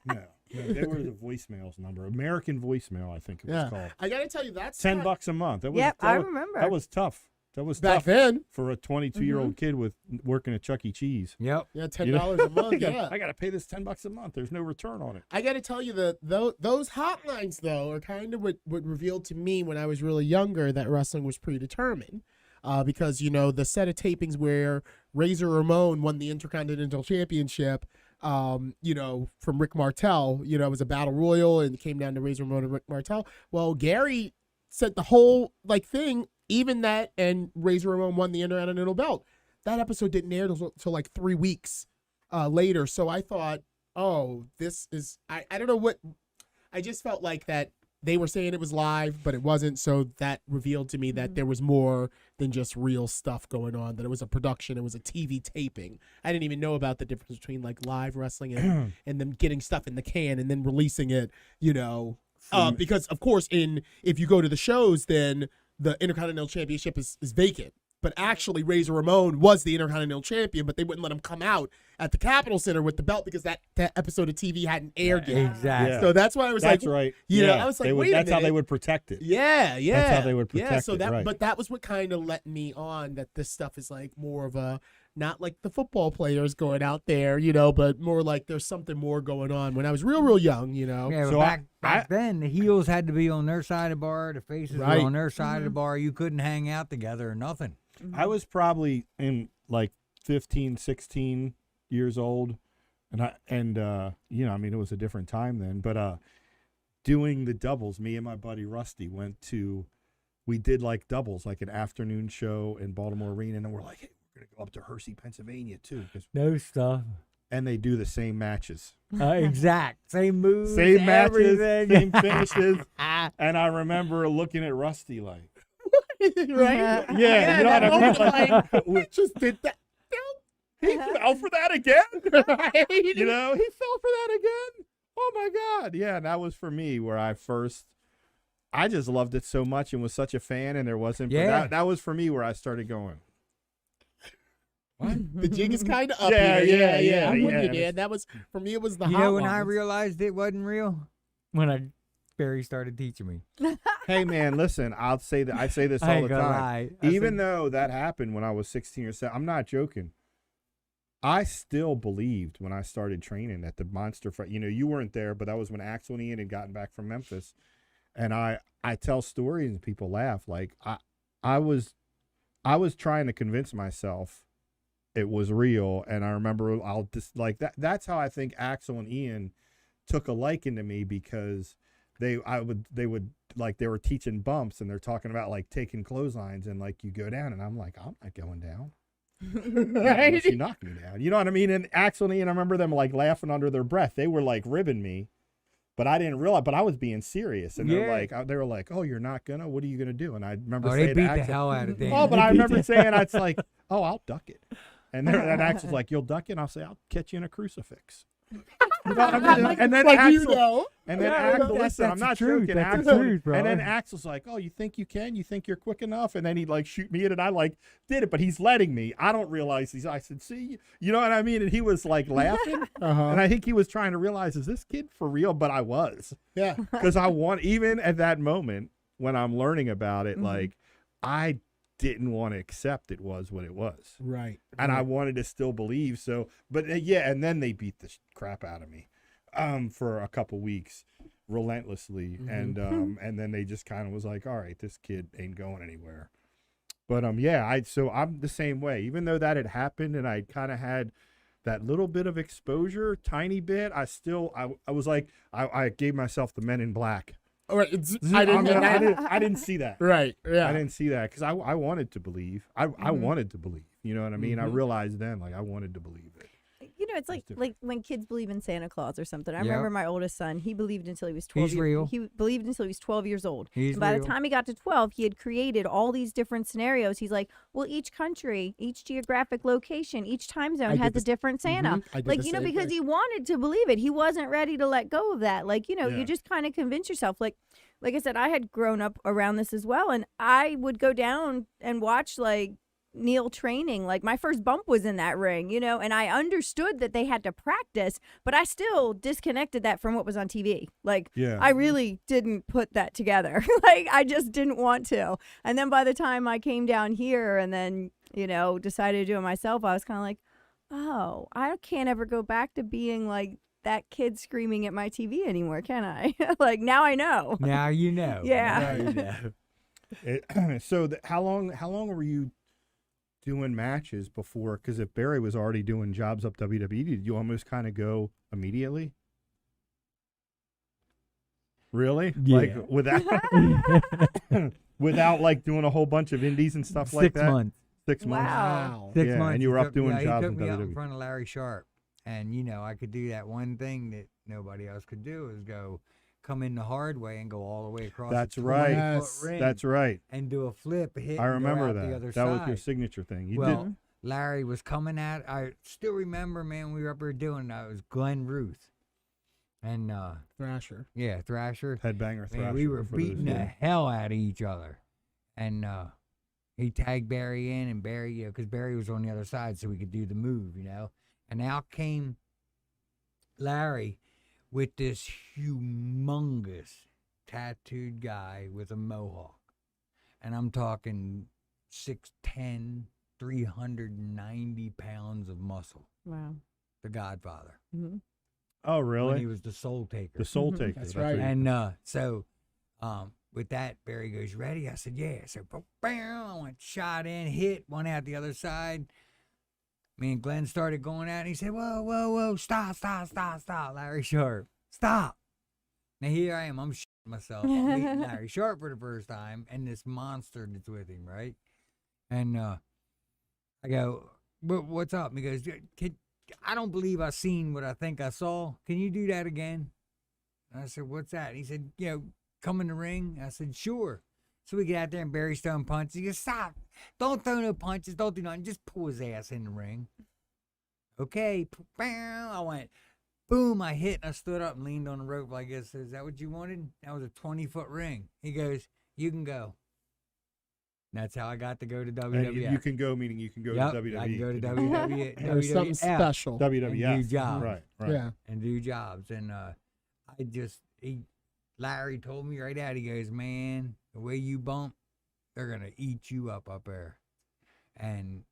no. They were the voicemails number. American voicemail, I think it was Yeah. called. I got to tell you, that's $10 a month. That was, Yep, that I was- remember. That was tough. That was back tough then. for a 22-year-old kid with working at Chuck E. Cheese. Yep. Yeah, $10 You know? a month. Yeah. I got to pay this $10 a month. There's no return on it. I got to tell you that those hotlines, though, are kind of what revealed to me when I was really younger that wrestling was predetermined. Because, you know, the set of tapings where Razor Ramon won the Intercontinental Championship, you know, from Rick Martel, you know, it was a battle royal and it came down to Razor Ramon and Rick Martel. Well, Gary said the whole, like, thing, even that, and Razor Ramon won the Intercontinental belt. That episode didn't air till like 3 weeks later. So I thought, oh, this is, I don't know what, I just felt like that they were saying it was live, but it wasn't. So that revealed to me that there was more than just real stuff going on, that it was a production, it was a TV taping. I didn't even know about the difference between like live wrestling and them getting stuff in the can and then releasing it, you know. Because, of course, if you go to the shows, then the Intercontinental Championship is vacant. But actually, Razor Ramon was the Intercontinental Champion, but they wouldn't let him come out at the Capitol Center with the belt because that episode of TV hadn't aired yet. Exactly. Yeah. So that's why I was That's like, right. you know, Yeah. I was like, They would- wait a that's how they minute. would protect it. Yeah, yeah. That's how they would Yeah, protect so it, that, right. but that was what kind of let me on that this stuff is like more of a, not like the football players going out there, you know, but more like there's something more going on. When I was real young, you know. Yeah, but So back then, the heels had to be on their side of the bar, the faces Right. were on their side of the bar. You couldn't hang out together or nothing. I was probably in like 15, 16 years old. And you know, I mean, it was a different time then, but doing the doubles, me and my buddy Rusty we did like doubles, like an afternoon show in Baltimore Arena. And then we're like, hey, we're going to go up to Hershey, Pennsylvania too. No stuff. And they do the same matches. Exact. Same moves. Same matches, everything. same finishes. And I remember looking at Rusty like, Right? yeah, you know that what I mean? moment, Like, like, we just did that. he fell for that again? Right? You know, he fell for that again? Oh my God. Yeah, and that was for me where I just loved it so much and was such a fan, and there wasn't, but Yeah. that was for me where I started going, The jig is kind of up Yeah, here. yeah, yeah, I'm with yeah. you, Dan. That was, for me, it was the You hot know when I lines. realized it wasn't real? When Barry started teaching me. Hey man, listen, I say this I all ain't the gonna time. lie. I Even said- though that happened when I was 16 or 17, I'm not joking. I still believed when I started training that the monster fight, you weren't there, but that was when Axel and Ian had gotten back from Memphis. And I tell stories and people laugh. Like I was trying to convince myself it was real. And I remember I'll just like that's how I think Axel and Ian took a liking to me, because they were teaching bumps, and they're talking about like taking clotheslines, and like you go down, and I'm like, I'm not going down. Right? Unless you knock me down. You know what I mean? And Axel and Ian, I remember them like laughing under their breath. They were like ribbing me, but I didn't realize, but I was being serious. And they were like, oh, you're not gonna, what are you gonna do? And I remember saying they beat to the Axel, hell out of them. oh, but I remember saying, it's like, oh, I'll duck it. And Axel's like, you'll duck it? And I'll say, I'll catch you in a crucifix. You know what I mean? And then Like, Axel, and then Yeah, Axel, that's listen, I'm the not truth. joking. That's the Axel, truth, bro. and then Axel's like, oh, you think you can? You think you're quick enough? And then he'd like shoot me in, and I like did it, but he's letting me. I don't realize I said, see, you know what I mean? And he was like laughing, and I think he was trying to realize, is this kid for real? But I was, Yeah. because even at that moment when I'm learning about it, like I didn't want to accept it was what it was, Right. and I wanted to still believe. So, but yeah, and then they beat the crap out of me. For a couple weeks, relentlessly, and then they just kind of was like, all right, this kid ain't going anywhere. But so I'm the same way. Even though that had happened, and I kind of had that little bit of exposure, tiny bit, I was like, I gave myself the Men in Black. All right. I didn't see that. Right. Yeah. I didn't see that, because I wanted to believe. I wanted to believe. You know what I mean? I realized then, like, I wanted to believe it. It's like when kids believe in Santa Claus or something. I Yep. remember my oldest son, he believed until he was 12 He's real. He believed until he was 12 years old. He's and by real. the time he got to 12, he had created all these different scenarios. He's like, well, each country, each geographic location, each time zone has a different Santa. I did Like, the you know, same because thing. he wanted to believe it. He wasn't ready to let go of that. Like, Yeah. you just kind of convince yourself. Like I said, I had grown up around this as well. And I would go down and watch like Neil training. Like my first bump was in that ring, and I understood that they had to practice, but I still disconnected that from what was on TV. Like Yeah. I really didn't put that together. Like I just didn't want to. And then by the time I came down here and then, decided to do it myself, I was kind of like, oh, I can't ever go back to being like that kid screaming at my TV anymore, can I? Like now I know. Now you know. Yeah. Now you know. So how long were you doing matches before? Because if Barry was already doing jobs up WWE, did you almost kind of go immediately? Really? Yeah. Like without like doing a whole bunch of indies and stuff like 6 that? months. 6 months. Wow. 6 Yeah, months. and you were he up took doing me- jobs He in took me out in WWE. front of Larry Sharp, and I could do that one thing that nobody else could do is come in the hard way and go all the way across. That's the right. 20-foot Yes. ring That's right. and do a flip, hit. I and go remember out that. The other That was side. your signature thing. You Well, did. Larry was coming at. I still remember, man. We were up there doing. It was Glenn Ruth, and Thrasher. yeah, Thrasher. Headbanger Thrasher. Man, we were for those beating the hell out of each other, and he tagged Barry in, and Barry, because Barry was on the other side, so we could do the move, And out came Larry with this humongous tattooed guy with a mohawk, and I'm talking 6'10", 390 pounds of muscle. Wow. The Godfather. Mm-hmm. Oh, When really? he was the Soul Taker. The Soul Taker. That's what right. you- And so with that, Barry goes, "You ready?" I said, "Yeah." So bam, I went shot in, hit one out the other side. Me and Glenn started going at it. And he said, "Whoa, whoa, whoa, stop, stop, stop, stop, Larry Sharp, stop." Now here I am, I'm shitting myself. I'm meeting Larry Sharp for the first time, and this monster that's with him, right? And I go, "What's up?" And he goes, "I don't believe I seen what I think I saw. Can you do that again?" And I said, "What's that?" And he said, "Come in the ring." I said, "Sure." So we get out there and Barry Stone punches. He goes, "Stop. Don't throw no punches. Don't do nothing. Just pull his ass in the ring." Okay. Bam. I went, boom. I hit and I stood up and leaned on the rope like this. "Is that what you wanted?" That was a 20-foot ring. He goes, "You can go." And that's how I got to go to WWF. And you can go, meaning you can go Yep, to WWE. I can go to do- WWE. There's something WWF. special. WWF. And do jobs. Right. Yeah. And do jobs. And Larry told me right out, he goes, man, the way you bump, they're going to eat you up there. And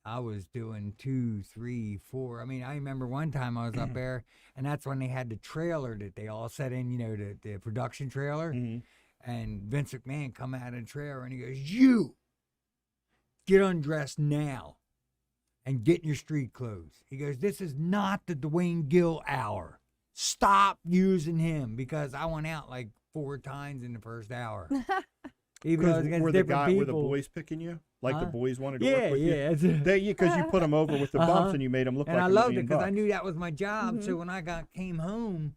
I was doing 2, 3, 4. I mean, I remember one time I was up there, and that's when they had the trailer that they all set in, the production trailer. Mm-hmm. And Vince McMahon come out of the trailer, and he goes, you, get undressed now and get in your street clothes. He goes, this is not the Dwayne Gill hour. Stop using him, because I went out like 4 times in the first hour. Even though it was against were different people. were the boys picking you? Like the boys wanted to Yeah, work with yeah. you? Because you put them over with the bumps and you made them look And like I $1 loved million it because I bucks. knew that was my job. So when I came home,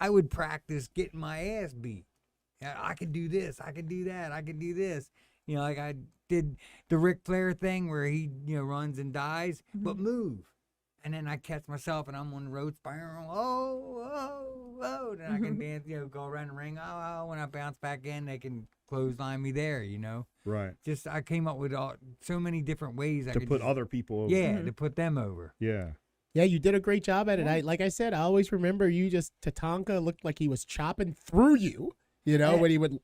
I would practice getting my ass beat. Yeah, I could do this. I could do that. I could do this. Like I did the Ric Flair thing where he, runs and dies, but move. And then I catch myself and I'm on the road spiraling. Oh. Then I can dance, go around the ring. Oh. When I bounce back in, they can clothesline me there, Right. Just I came up with so many different ways I To could put just, other people over. yeah, to put them over. Yeah. Yeah, you did a great job at it. Like I said, I always remember Tatanka looked like he was chopping through you, when he would.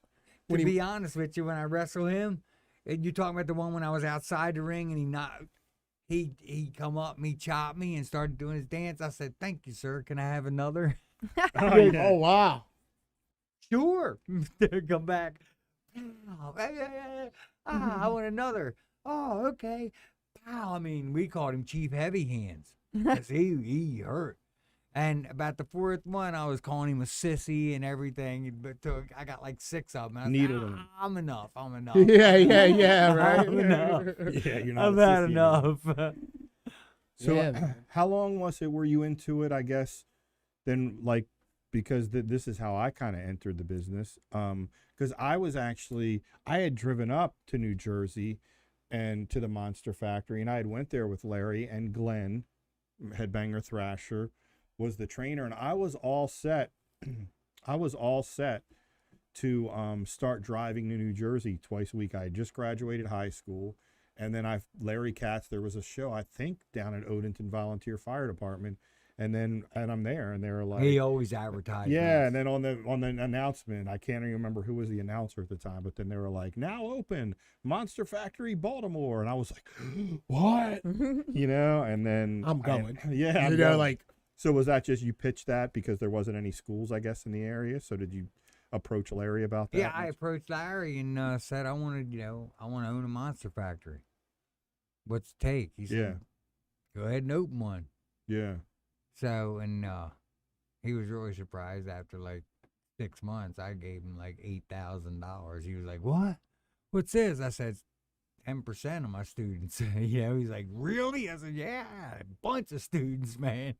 To be honest with you, when I wrestle him, and you talking about the one when I was outside the ring and he come up and he chopped me and started doing his dance. I said, "Thank you, sir. Can I have another?" Oh, wow. Sure. Come back. I want another. Oh, okay. Wow. I mean, we called him Chief Heavy Hands because he hurt. And about the 4th one, I was calling him a sissy and everything. But I got like 6 of them. Needed him. I'm enough. I'm enough. Yeah, right. I'm enough. Yeah, you're not I've a had sissy enough. So Yeah. how long was it? Were you into it? I guess then, because this is how I kind of entered the business. Because I had driven up to New Jersey and to the Monster Factory, and I had went there with Larry and Glenn, Headbanger Thrasher, was the trainer, and I was all set. I was all set to start driving to New Jersey twice a week. I had just graduated high school. And then Larry Katz, there was a show, I think, down at Odenton Volunteer Fire Department. And I'm there, and they were like, He always advertised. yeah. us. And then on the announcement, I can't even remember who was the announcer at the time, but then they were like, now open Monster Factory Baltimore, and I was like, what? And then I'm going. Yeah, I'm You know, going. like, So was that just you pitched that because there wasn't any schools, I guess, in the area? So did you approach Larry about that? Yeah, I approached Larry and said I want to own a Monster Factory. What's the take? He said, go ahead and open one. Yeah. So, and he was really surprised after like 6 months. I gave him like $8,000. He was like, what? What's this? I said, 10% of my students. He's like, really? I said, yeah, a bunch of students, man.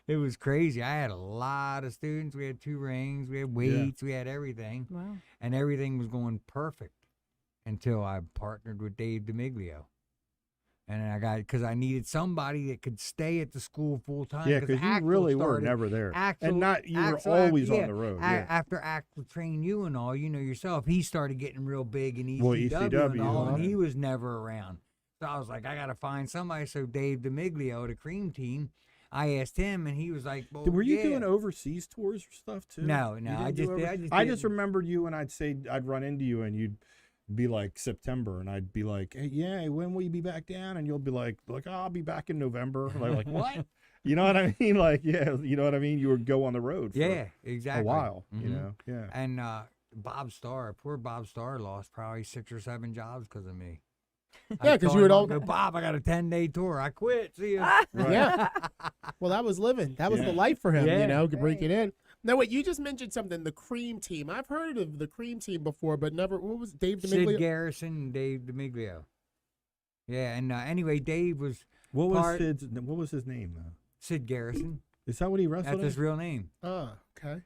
It was crazy. I had a lot of students. We had 2 rings. We had weights. We had everything. Wow. And everything was going perfect until I partnered with Dave DiMiglio. And then because I needed somebody that could stay at the school full time. Yeah, because you really were never there. You were always on the road. After Axel trained you and all, yourself, he started getting real big in ECW, Well, ECW, and all, and yeah. he was never around. So I was like, I got to find somebody. So Dave DiMiglio, the Cream Team, I asked him, and he was like, well, Were you doing overseas tours or stuff too? No, You I didn't I just remembered you, and I'd run into you, and you'd be like September, and I'd be like, hey, yeah, when will you be back down? And you'll be like, oh, I'll be back in November. Like what? You know what I mean? Like, yeah, you know what I mean? You would go on the road for exactly. a while, Mhm. yeah. And poor Bob Starr lost probably 6 or 7 jobs because of me. Yeah, because you would all go, Bob, I got a 10-day tour. I quit. See you. Right. Yeah. Well, that was living. That was the life for him, Yeah. to break it in. Now, wait, you just mentioned something, the Cream Team. I've heard of the Cream Team before, but never, what was Dave DiMiglio? Sid Garrison and Dave DiMiglio. Yeah, and anyway, Dave was What was his name though? Sid Garrison. Is that what he wrestled? That's his real name. Oh, okay.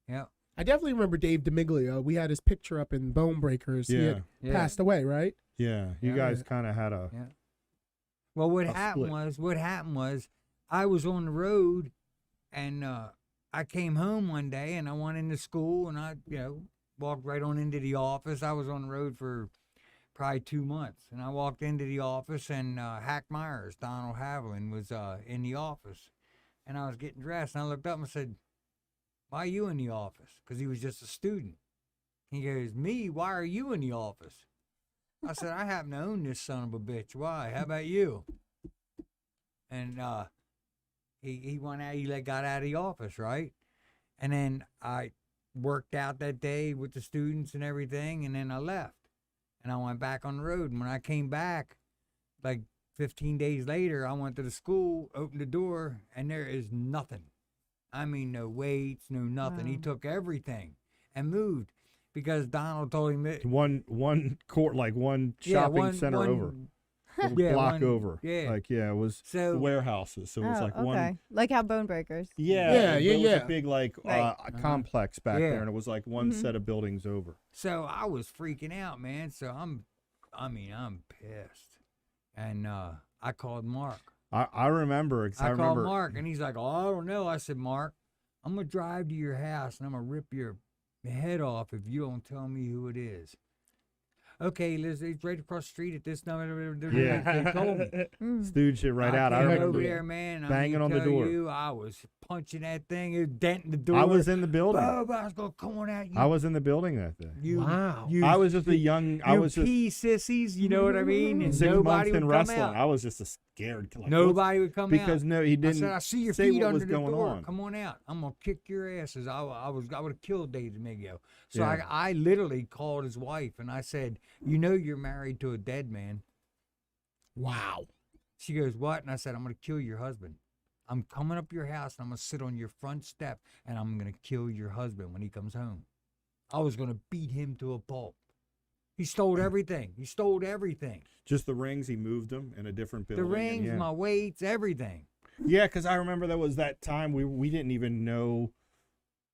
Yeah. I definitely remember Dave DiMiglio. We had his picture up in Bone Breakers. He had Yeah. passed away, right? Yeah, you Yeah. guys kind of had a. Yeah. Well, what A happened split. was I was on the road, and I came home one day, and I went into school, and I walked right on into the office. I was on the road for probably 2 months, and I walked into the office, and Hack Myers, Donald Haviland, was in the office, and I was getting dressed, and I looked up and I said, why are you in the office? Because he was just a student. He goes, me? Why are you in the office? I said, I happen to own this son of a bitch. Why? How about you? And he went out. He got out of the office, right? And then I worked out that day with the students and everything, and then I left. And I went back on the road. And when I came back, like 15 days later, I went to the school, opened the door, and there is nothing. I mean, no weights, no nothing. He took everything and moved because Donald told him that One court, like one shopping center over. Block over. Yeah. It was So- warehouses. So it was like one. Like how Bone Breakers. Yeah, Yeah, it was yeah. a big like Right. complex back Yeah. there, and it was like one set of buildings over. So I was freaking out, man. So I'm pissed. And I called Mark. I remember. 'Cause I called remember. Mark, and he's like, "Oh, I don't know." I said, "Mark, I'm gonna drive to your house, and I'm gonna rip your head off if you don't tell me who it is." Okay, Liz, it's right across the street at this number. They told me. Stooge it right out. I came remember over there, man. banging on the tell door. You, I was punching that thing, it was denting the door. I was in the building. Bob, I was going, come on out. You, I was in the building that day. you, Wow. You, I was just a young. I you was just pea sissies, you know what I mean? And 6 nobody months would in come wrestling. out. I was just a scared. Like, Nobody would come out. because no, he I didn't. said, I see your say feet what under was the going door. on. Come on out. I'm gonna kick your asses. I would have killed Dave Domingo. So Yeah. I literally called his wife and I said, you know you're married to a dead man. Wow. She goes, what? And I said, I'm gonna kill your husband. I'm coming up your house and I'm gonna sit on your front step and I'm gonna kill your husband when he comes home. I was gonna beat him to a pulp. He stole everything. He stole everything. Just the rings. He moved them in a different building. The and rings, yeah. my weights, everything. Yeah, because I remember there was that time we didn't even know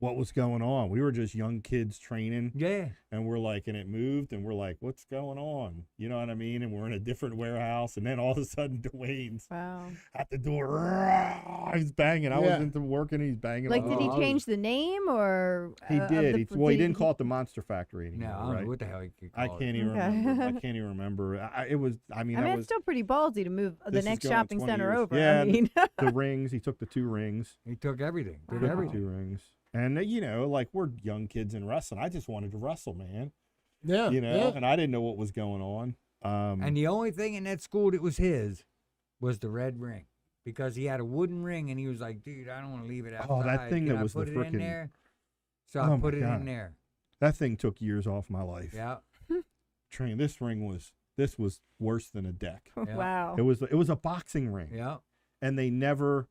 what was going on. We were just young kids training, Yeah. and we're like, and it moved, and we're like, what's going on? You know what I mean? And we're in a different warehouse, and then all of a sudden, Dwayne's Wow. at the door. He's banging. I was Yeah. into working. He's banging. Like, on did the he door. change the name or? He of did. the- He didn't call it the Monster Factory No, anymore, I don't right? know what the hell he could I call it. can't even Okay. remember. I can't even remember. It was. I mean, I mean, that it's was still pretty ballsy to move the this is next going shopping 20 center years. over. Yeah, I mean, the rings. He took the 2 rings. He took everything. Did Took the everything. 2 rings. And you know, like we're young kids in wrestling. I just wanted to wrestle, man. Yeah. You know, yeah. and I didn't know what was going on. And the only thing in that school that was his was the red ring. Because he had a wooden ring and he was like, dude, I don't want to leave it outside. Oh, that thing Can that I was the put it in frickin'- there? So Oh I my put it God. in there. That thing took years off my life. Yeah. Train. This was worse than a deck. Yeah. wow. It was a boxing ring, Yeah. and they never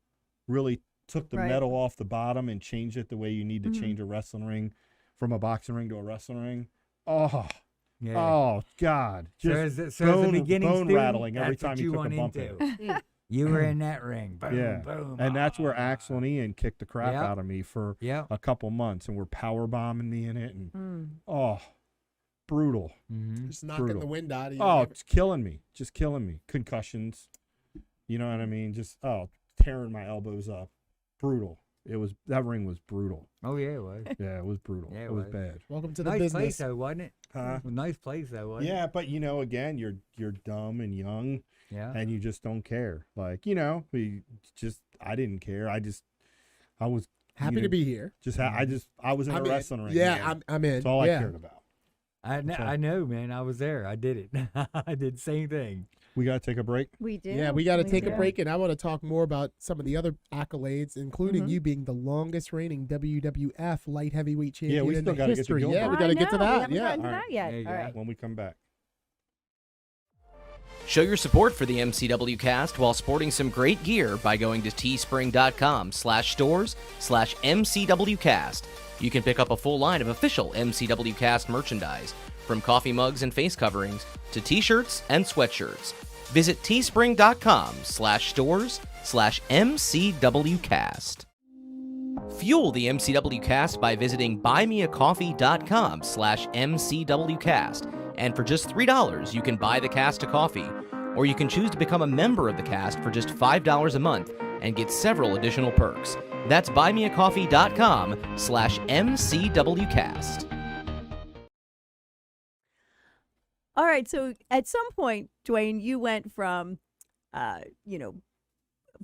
really took the Right. metal off the bottom and changed it the way you need to Mhm. change a wrestling ring from a boxing ring to a wrestling ring. Oh, Yeah. oh God! so Just as a bone, beginning bone student, rattling every that's what time you took went a bump into. in it. You were in that ring. Boom, Yeah. boom. And that's where Axel and Ian kicked the crap Yeah. out of me for Yeah. a couple months, and were power bombing me in it, and Mm. oh, brutal. Mm-hmm. Just knocking Brutal. the wind out of you. Oh, it's killing me. Just killing me. Concussions. You know what I mean? Just tearing my elbows up. Brutal. That ring was brutal. Oh, yeah, it was. Yeah, it was brutal. Yeah, it it was was. bad. Welcome to the Nice place, business. though, wasn't it? Huh? Nice place, though, wasn't it? Yeah, but you know, again, you're dumb and young, Yeah. and you just don't care. Like, you know, I didn't care. I was Happy you to know, be here. I was in I'm a in. wrestling ring. Yeah, man. I'm in. That's all yeah. I cared about. I know, man. I was there. I did it. I did the same thing. We gotta take a break. We do. Yeah, we got to take a do. break, and I want to talk more about some of the other accolades, including Mhm. you being the longest reigning WWF light heavyweight champion we in still the gotta get to history. Yeah, Gillberg. we got to get to I know, we that. haven't Yeah. gotten to All right. that yet. There you All go. right. When we come back. Show your support for the MCW Cast while sporting some great gear by going to teespring.com/stores/MCWcast. You can pick up a full line of official MCW Cast merchandise, from coffee mugs and face coverings to t-shirts and sweatshirts. Visit teespring.com/stores/MCWcast. Fuel the MCW Cast by visiting buymeacoffee.com/MCWcast. And for just $3, you can buy the cast a coffee. Or you can choose to become a member of the cast for just $5 a month and get several additional perks. That's buymeacoffee.com/MCWcast. All right. So at some point, Dwayne, you went from,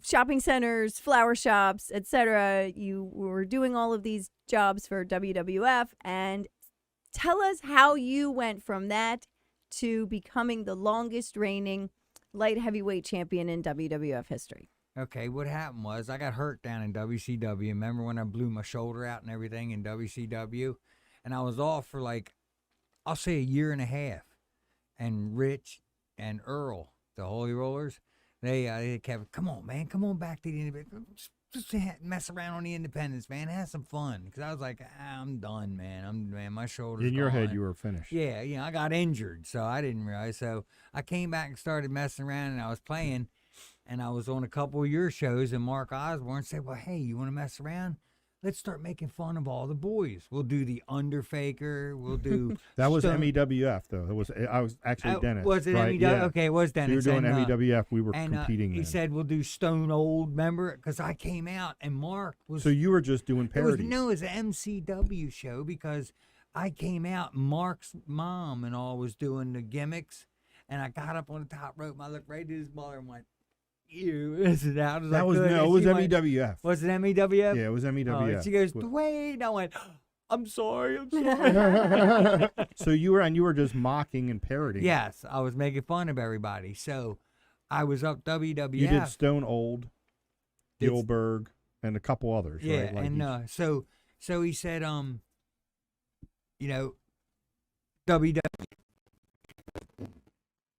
shopping centers, flower shops, etc. You were doing all of these jobs for WWF, and tell us how you went from that to becoming the longest reigning light heavyweight champion in WWF history. Okay, what happened was I got hurt down in WCW. Remember when I blew my shoulder out and everything in WCW? And I was off for like, I'll say a year and a half. And Rich and Earl, the Holy Rollers, they kept, come on, man, come on back to the independence. Just mess around on the independence, man. Have some fun. Because I was like, I'm done, man. My shoulder's In your gone. head, you were finished. Yeah, I got injured, so I didn't realize. So I came back and started messing around, and I was playing. And I was on a couple of your shows, and Mark Osborne said, well, hey, you want to mess around? Let's start making fun of all the boys. We'll do the Underfaker. We'll do... That was MEWF, though. I was actually Dennis. Was it right? MEWF? Yeah. Okay, it was Dennis. We were doing and, MEWF. We were and, competing he then. said, we'll do Stone Old, remember? Because I came out, and Mark was... So you were just doing parodies. It was an MCW show, because I came out, and Mark's mom and all was doing the gimmicks, and I got up on the top rope, and I looked right at his mother and went, you. It was it was MEWF. Was it MEWF? Yeah, it was MEWF. Oh, she goes, Dwayne. I went, I'm sorry. So you were just mocking and parodying. Yes, I was making fun of everybody. So I was up WWF. You did Stone Old, Gillberg, and a couple others, yeah, right? Like and so he said, WWE.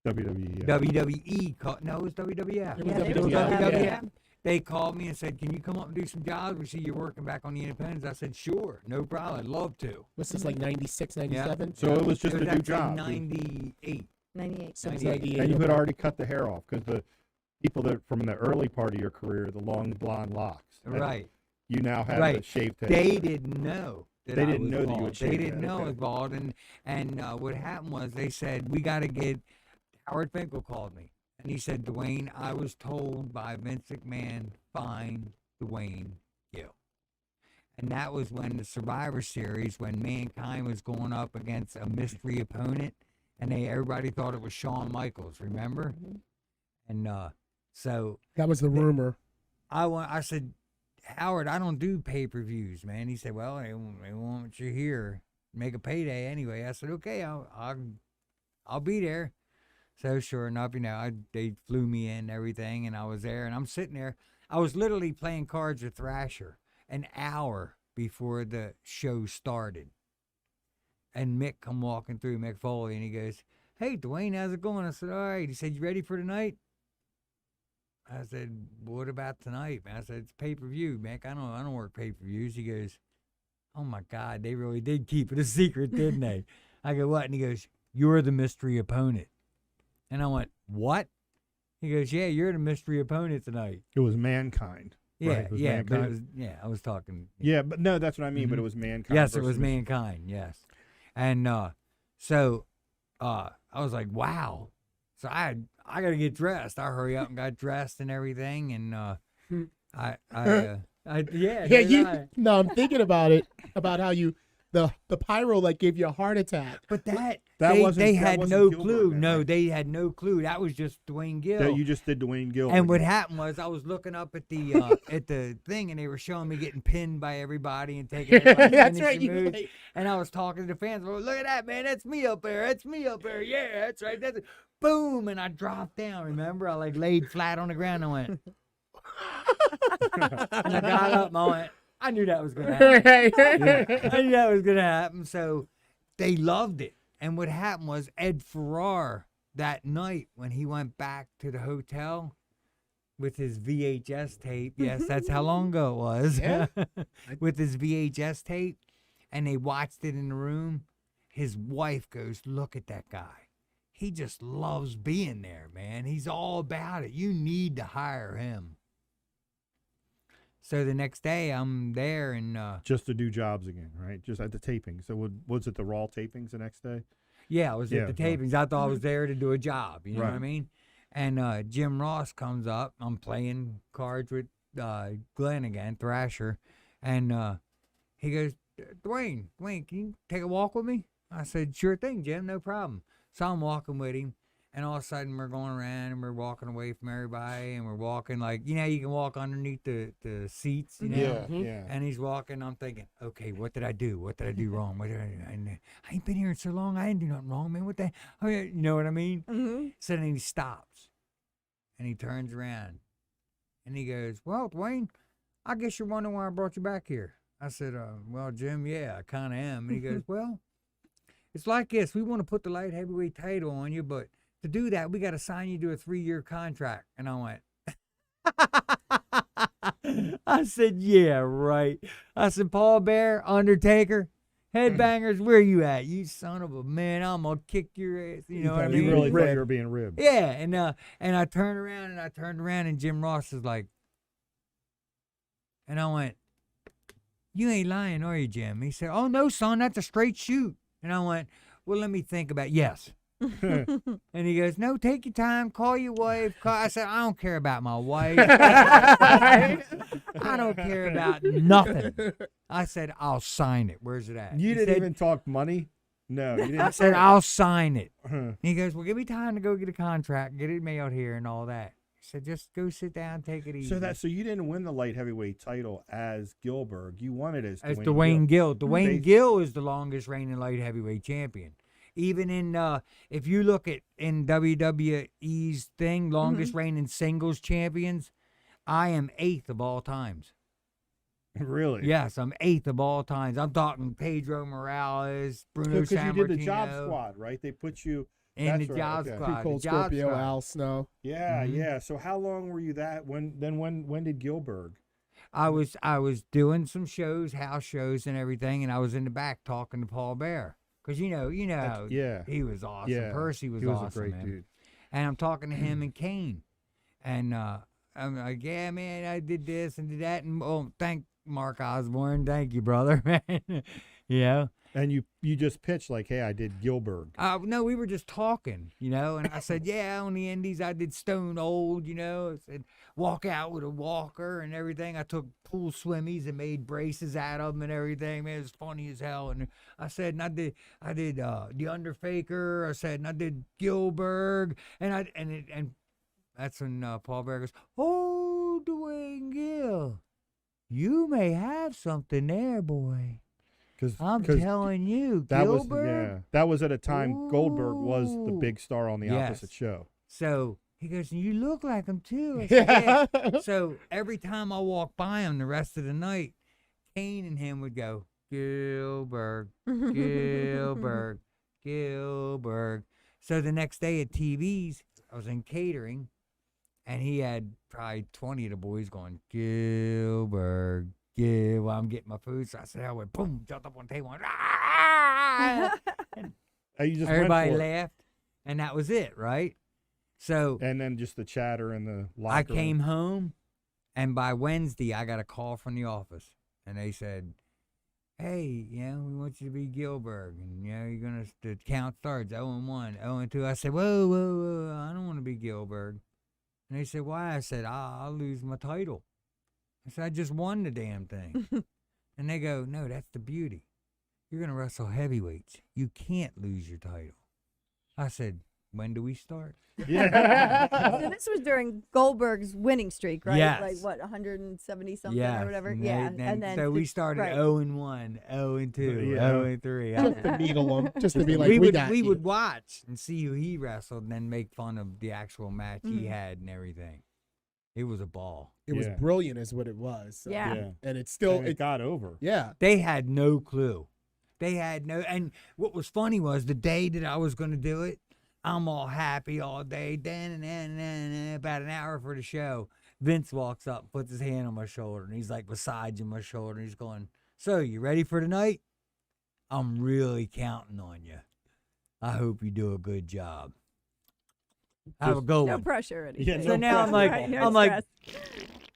WWE. WWE called. No, it was WWF. It was Yeah, WWF. WWF. They called me and said, "Can you come up and do some jobs? We see you're working back on the independents." I said, "Sure, no problem. I'd love to." This is like 96, 97? So it was just It was a new actually job. 98. 98. Since 98. 98. And you had already cut the hair off because the people that from the early part of your career, the long blonde locks. And Right. You now have Right. the shaved head. They didn't know. That They I didn't was know that you bald. had They shaved didn't that, know I okay. was bald, and what happened was they said we got to get. Howard Finkel called me, and he said, Dwayne, I was told by Vince McMahon, find Dwayne Gill. And that was when the Survivor Series, when Mankind was going up against a mystery opponent, and everybody thought it was Shawn Michaels, remember? And so That was the rumor. I said, Howard, I don't do pay-per-views, man. He said, well, they want you here, make a payday anyway. I said, okay, I'll be there. So sure enough, they flew me in and everything, and I was there, and I'm sitting there. I was literally playing cards with Thrasher an hour before the show started. And Mick come walking through, Mick Foley, and he goes, hey, Dwayne, how's it going? I said, all right. He said, you ready for tonight? I said, what about tonight, man? I said, it's pay-per-view, Mick. I don't work pay-per-views. He goes, oh, my God, they really did keep it a secret, didn't they? I go, what? And he goes, you're the mystery opponent. And I went, what? He goes, yeah, you're the mystery opponent tonight. It was Mankind. Yeah, right? It was yeah, Mankind. I was talking. Yeah, but no, that's what I mean. But it was Mankind. Yes, it was versus- Mankind, yes. And so I was like, wow. So I got to get dressed. I hurry up and got dressed and everything. And No, I'm thinking about it, about how you, the pyro like gave you a heart attack. But That they wasn't had Gillberg no then, clue. right? No, they had no clue. That was just Dwayne Gill. That you just did Dwayne Gill. And what happened was I was looking up at the at the thing, and they were showing me getting pinned by everybody and taking everybody's That's right. finishing moves. And I was talking to the fans. Well, look at that, man. That's me up there. That's me up there. Yeah, that's right. That's it. Boom. And I dropped down. Remember? I laid flat on the ground and I went. And I got up and I went. I knew that was going to happen. I knew that was going to happen. So they loved it. And what happened was Ed Ferrar that night when he went back to the hotel with his VHS tape. Yes, that's how long ago it was. Yeah. With his VHS tape. And they watched it in the room. His wife goes, look at that guy. He just loves being there, man. He's all about it. You need to hire him. So the next day, I'm there and just to do jobs again, right? Just at the taping. So was it the Raw tapings the next day? yeah, I was Yeah, at the well. tapings. I thought I was there to do a job. You know what I Right. mean? And Jim Ross comes up. I'm playing cards with Glenn again, Thrasher, and he goes, Dwayne, can you take a walk with me? I said, sure thing, Jim, no problem. So I'm walking with him, And all of a sudden, we're going around and we're walking away from everybody, and we're walking like, you know, you can walk underneath the seats, you know? Yeah, Mhm. yeah. And he's walking. I'm thinking, okay, what did I do? What did I do wrong? What did I do? And I ain't been here in so long. I didn't do nothing wrong, man. What the? Oh, yeah, you know what I mean? Mm-hmm. So then he stops, and he turns around, and he goes, "Well, Dwayne, I guess you're wondering why I brought you back here." I said, "Well, Jim, yeah, I kind of am." And he goes, "Well, it's like this. We want to put the light heavyweight title on you, but to do that, we got to sign you to a 3-year contract." And I went, I said, "Yeah, right." I said, "Paul Bear, Undertaker, Headbangers, where you at? You son of a man, I'm going to kick your ass." You know what I mean? You really thought Ribbed. you were being ribbed. Yeah, and I turned around and Jim Ross is like, and I went, "You ain't lying, are you, Jim?" He said, "Oh no, son, that's a straight shoot." And I went, "Well, let me think about it." Yes. And he goes, "No, take your time, call your wife." I said, "I don't care about my wife. I don't care about nothing." I said, "I'll sign it. Where's it at?" You He didn't said- even talk money? No, you I didn't. said, "I'll sign it." Uh-huh. He goes, "Well, give me time to go get a contract, get it mailed here and all that." I said, "Just go sit down, take it easy." So you didn't win the light heavyweight title as Gillberg. You won it as Dwayne Gill. Dwayne They- Gill is the longest reigning light heavyweight champion. Even in if you look at in WWE's thing, longest reigning singles champions, I am 8th of all times. Really? Yes, I'm 8th of all times. I'm talking Pedro Morales, Bruno Because you did the job Sammartino, squad, right? They put you. in That's the right, job okay. Too squad. Cold the job Scorpio, squad. Al Snow. Yeah, Mhm. yeah. So how long were you that? When did Gillberg? I was doing some shows, house shows, and everything, and I was in the back talking to Paul Bear because you know how Yeah. he was awesome. Yeah. Percy was He was awesome, a great man. dude. And I'm talking to him and Kane, and I'm like, "Yeah, man, I did this and did that," and thank Mark Osborne, thank you, brother, man. You know, And you just pitched like, "Hey, I did Gillberg." no, we were just talking, you know, and I said, "Yeah, on the Indies, I did Stone Old, you know, I said walk out with a walker and everything. I took pool swimmies and made braces out of them and everything. Man, it was funny as hell." And I said, and I did the Undertaker. I said, and I did Gillberg, and that's when Paul Bear goes, "Oh, Dwayne Gill, you may have something there, boy. I'm telling you, that was Gillberg." that was at a time Goldberg was the Ooh. big star on the Yes. opposite show. So he goes, "And you look like him too." I said, "Yeah." So every time I walked by him the rest of the night, Kane and him would go, "Gillberg, Gillberg, Gillberg." So the next day at TV's, I was in catering, and he had probably 20 of the boys going, "Gillberg, Gill." While I'm getting my food, so I said, I went, boom, jumped up on the table, went, "Ah!" You just Everybody went for it. laughed, and that was it, right? So And then just the chatter and the locker I room. came home, and by Wednesday, I got a call from the office, and they said, "Hey, you know, we want you to be Gillberg, and you know, you're gonna the count starts 0-1, 0-2." I said, "Whoa, whoa, whoa! I don't want to be Gillberg." And they said, "Why?" I said, "I'll lose my title." I said, "I just won the damn thing." And they go, "No, that's the beauty. You're gonna wrestle heavyweights. You can't lose your title." I said, "When do we start?" Yeah. So this was during Goldberg's winning streak, right? Yes. Like what, 170 something Yes, or whatever. and Yeah, they- and then so we started right. 0-1, 0-2, Yeah. 0-3. Just to needle him, just to be like, we would got we you." would watch and see who he wrestled, and then make fun of the actual match he had and everything. It was a ball. It was Yeah. brilliant, is what it was. So. Yeah. Yeah. And it's still, And it got over. yeah. They had no clue. They had no. And what was funny was the day that I was going to do it, I'm all happy all day. Then about an hour for the show, Vince walks up, puts his hand on my shoulder, and he's like massaging my shoulder. And he's going, "So you ready for tonight? I'm really counting on you. I hope you do a good job. Have a good No one." pressure. Or Yeah, anything. So now I'm like, Right, no I'm like, stress.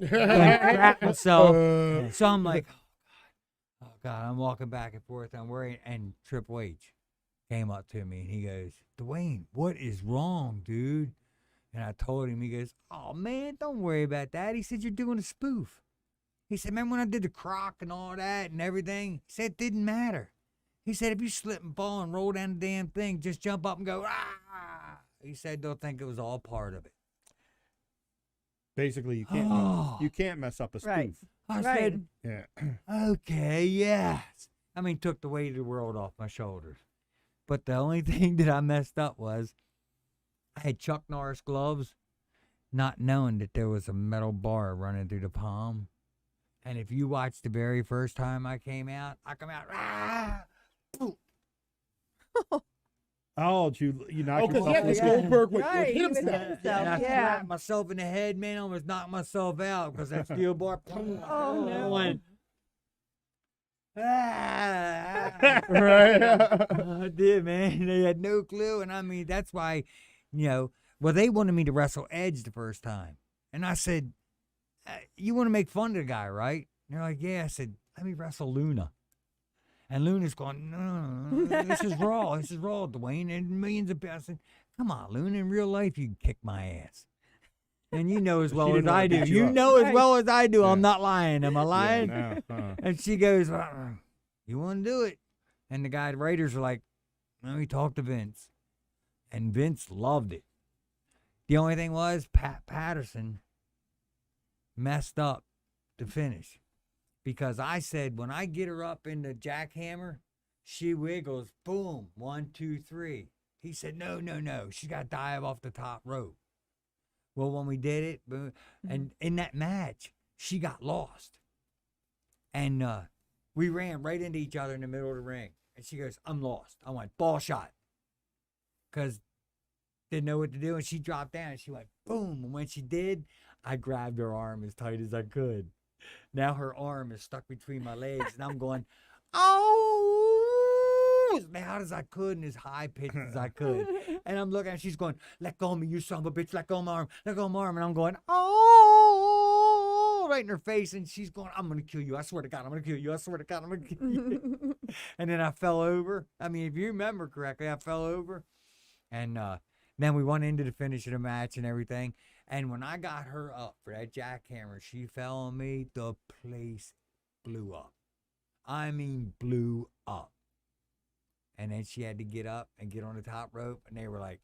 and crap myself. Uh, So I'm like, oh God, I'm walking back and forth. I'm worrying. And Triple H came up to me and he goes, "Dwayne, what is wrong, dude?" And I told him, he goes, "Oh man, don't worry about that." He said, "You're doing a spoof." He said, "Remember when I did the croc and all that and everything?" He said, "It didn't matter." He said, "If you slip and fall and roll down the damn thing, just jump up and go, ah." He said they'll think it was all part of it. Basically, you can't mess up a spoof. Right. I Right. said, Yeah. okay, yes. I mean, took the weight of the world off my shoulders. But the only thing that I messed up was I had Chuck Norris gloves, not knowing that there was a metal bar running through the palm. And if you watched the very first time I come out, ah! Oh, you knocked Oh, because yourself because out. Goldberg would Right, hit he would himself. hit himself. And I Yeah. slapped myself in the head, man. Almost knocked myself out because that steel bar. Oh, no. I went, ah. Right. I did, man. They had no clue. And I mean, that's why, well, they wanted me to wrestle Edge the first time. And I said, you want to make fun of the guy, right? And they're like, yeah. I said, let me wrestle Luna. And Luna's going, no, this is Raw. This is Raw, Dwayne. And millions of people. I said, come on, Luna. In real life, you can kick my ass. And you know as well as I do. You know as well as I do. I'm not lying. Am I lying? Yeah, no, And she goes, you want to do it? And the guy, the Raiders are like, let me talk to Vince. And Vince loved it. The only thing was Pat Patterson messed up the finish. Because I said, when I get her up in the jackhammer, she wiggles, boom, 1, 2, 3. He said, no. She's got to dive off the top rope. Well, when we did it, and in that match, she got lost. And we ran right into each other in the middle of the ring. And she goes, I'm lost. I went, ball shot. Because didn't know what to do. And she dropped down and she went, boom. And when she did, I grabbed her arm as tight as I could. Now her arm is stuck between my legs. And I'm going, oh, as loud as I could and as high pitched as I could. And I'm looking and she's going, let go of me, you son of a bitch. Let go of my arm. Let go of my arm. And I'm going, oh, right in her face. And she's going, I'm going to kill you. I swear to God, I'm going to kill you. I swear to God, I'm going to kill you. And then I fell over. I mean, if you remember correctly, I fell over. And then we went into the finish of the match and everything. And when I got her up for that jackhammer, she fell on me. The place blew up. I mean, blew up. And then she had to get up and get on the top rope. And they were like,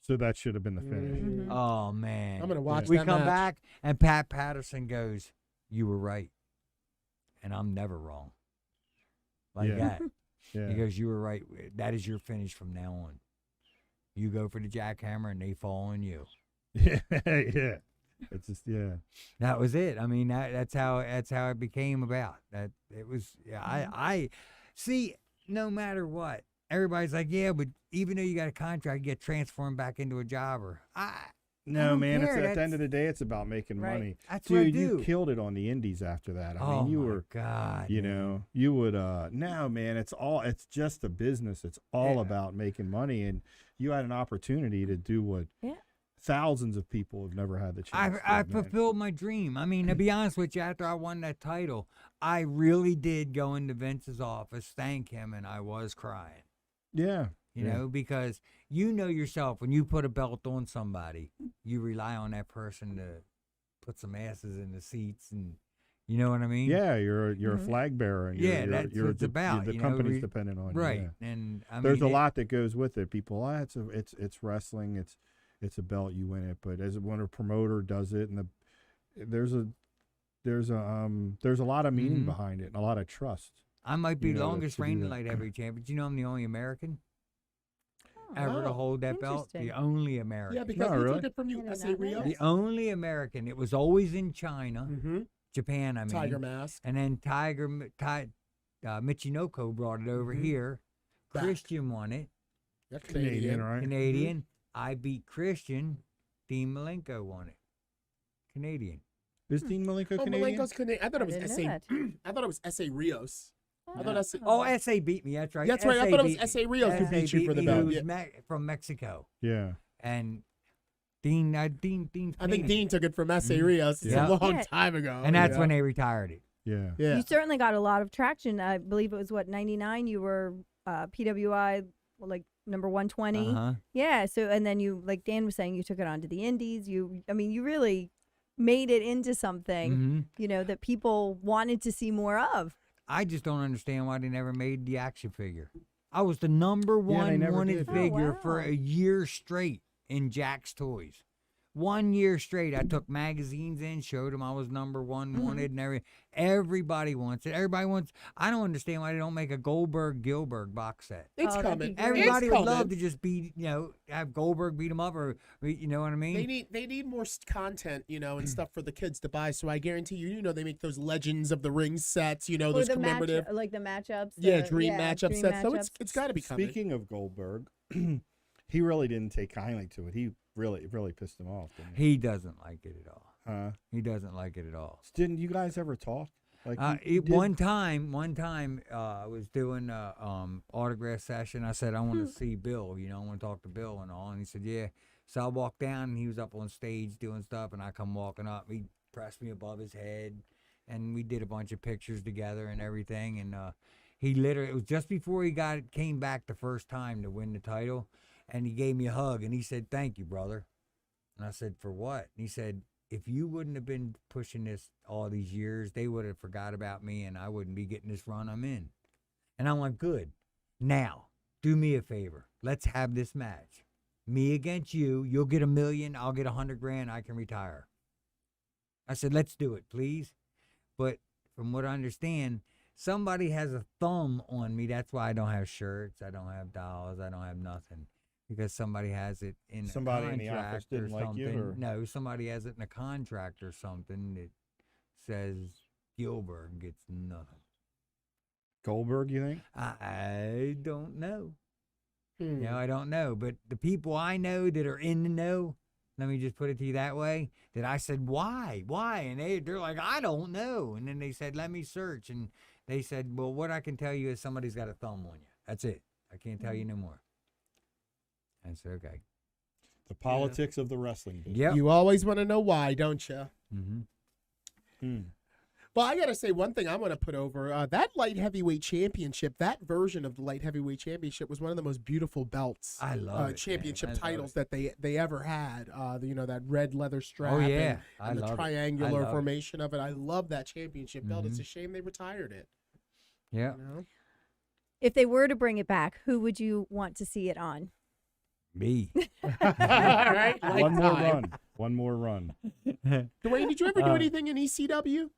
so that should have been the finish. Mhm. oh, man. I'm gonna watch We that come match. back, and Pat Patterson goes, you were right. And I'm never wrong. Like Yeah. that. Yeah. He goes, you were right. That is your finish from now on. You go for the jackhammer, and they fall on you. Yeah. Yeah. It's just, yeah. That was it. I mean, that's how it became about. That it was. Yeah, I see. No matter what, everybody's like, yeah, but even though you got a contract, you get transformed back into a jobber. No, don't man. It's care. at the end of the day, it's about making Right. money. That's what I Dude, do. you killed it on the indies after that. I mean, you my were, God, you man. know, you would. No, man. It's just a business. It's all Yeah. about making money, and you had an opportunity to do what Yeah. thousands of people have never had the chance. I to, man. fulfilled my dream. I mean, to be honest with you, after I won that title, I really did go into Vince's office, thank him, and I was crying. Yeah. You Yeah. know, because you know yourself, when you put a belt on somebody, you rely on that person to put some asses in the seats, and you know what I mean? Yeah, you're a flag bearer. And Yeah, that's what it's about, The you know, company's dependent on you. Right. Yeah. And I There's mean, a lot that goes with it. People, it's wrestling. It's a belt. You win it. But when a promoter does it, and there's a lot of meaning Mhm. behind it and a lot of trust. I might be you know, longest to do reigning that. light heavyweight champion, but you know I'm the only American ever to Oh, hold that belt. The interesting. only American. Yeah, because No, we really? took it from you, I did S.A. not know Rios. The only American. It was always in China, Mm-hmm. Japan, I mean. Tiger Mask. And then Michinoku brought it over Mhm. here. Back. Christian won it. That's Canadian, right? Canadian. I beat Christian. Dean Malenko won it. Canadian. Is Dean Malenko Oh, Canadian? Malenko's Canadian. I thought it was didn't know S.A. that. I thought it was S.A. Rios. I thought S.A. Oh, SA beat me. That's right. That's right. I SA thought it was beat me. S.A. Rios who SA beat you for the me, belt. who's Yeah. from Mexico. Yeah. And Dean's I think Canadian. Dean took it from S.A. Mhm. Rios. It's Yeah. a long Yeah. time ago. And that's yeah. when they retired it. Yeah. Yeah. You certainly got a lot of traction. I believe it was what 99. You were PWI like number 120. Uh-huh. Yeah. So and then you, like Dan was saying, you took it on to the Indies. You really made it into something. Mhm. You know that people wanted to see more of. I just don't understand why they never made the action figure. I was the number they one never wanted did. figure Oh, for wow. a year straight in Jack's Toys. 1 year straight. I took magazines in, showed them I was number one wanted and everything. Everybody wants it. Everybody wants. I don't understand why they don't make a Goldberg Gillberg box set. It's Oh, that'd be coming. great. Everybody It's would coming. love to just be, have Goldberg beat him up, or you know what I mean? They need more content, and stuff for the kids to buy. So I guarantee you, they make those Legends of the Ring sets, Or those the commemorative, like the matchups. dream matchup dream sets. So matchups. it's got to be coming. Speaking of Goldberg, he really didn't take kindly to it. He really pissed him off. Didn't he? He doesn't like it at all. He doesn't like it at all. Didn't you guys ever talk? Like you did? One time, I was doing a autograph session. I said, I want to see Bill. I want to talk to Bill and all. And he said, yeah. So I walked down, and he was up on stage doing stuff, and I come walking up. He pressed me above his head, and we did a bunch of pictures together and everything. And he literally, it was just before he came back the first time to win the title, and he gave me a hug, and he said, thank you, brother. And I said, for what? And he said, if you wouldn't have been pushing this all these years, they would have forgot about me, and I wouldn't be getting this run I'm in. And I went, good. Now, do me a favor. Let's have this match. Me against you. You'll get $1 million. I'll get $100,000. I can retire. I said, let's do it, please. But from what I understand, somebody has a thumb on me. That's why I don't have shirts. I don't have dolls. I don't have nothing. Because somebody has it in Somebody a in the office contract didn't or like something. you, or- No, somebody has it in a contract or something that says Gillberg gets nothing. Goldberg, you think? I don't know. Hmm. I don't know. But the people I know that are in the know, let me just put it to you that way, that I said, why? And they're like, I don't know. And then they said, let me search. And they said, well, what I can tell you is somebody's got a thumb on you. That's it. I can't tell you no more. I said, okay. The politics of the wrestling business. Yep. You always want to know why, don't you? Mm-hmm. Well, I got to say one thing I'm going to put over. That light heavyweight championship, that version of the light heavyweight championship was one of the most beautiful belts. I love it, championship man. I love titles it. that they ever had. That red leather strap Oh, yeah. I and the love it. I triangular love it. formation of it. I love that championship belt. It's Mhm. a shame they retired it. Yeah. If they were to bring it back, who would you want to see it on? Me. All right. One more run. Dwayne, did you ever do anything in ECW?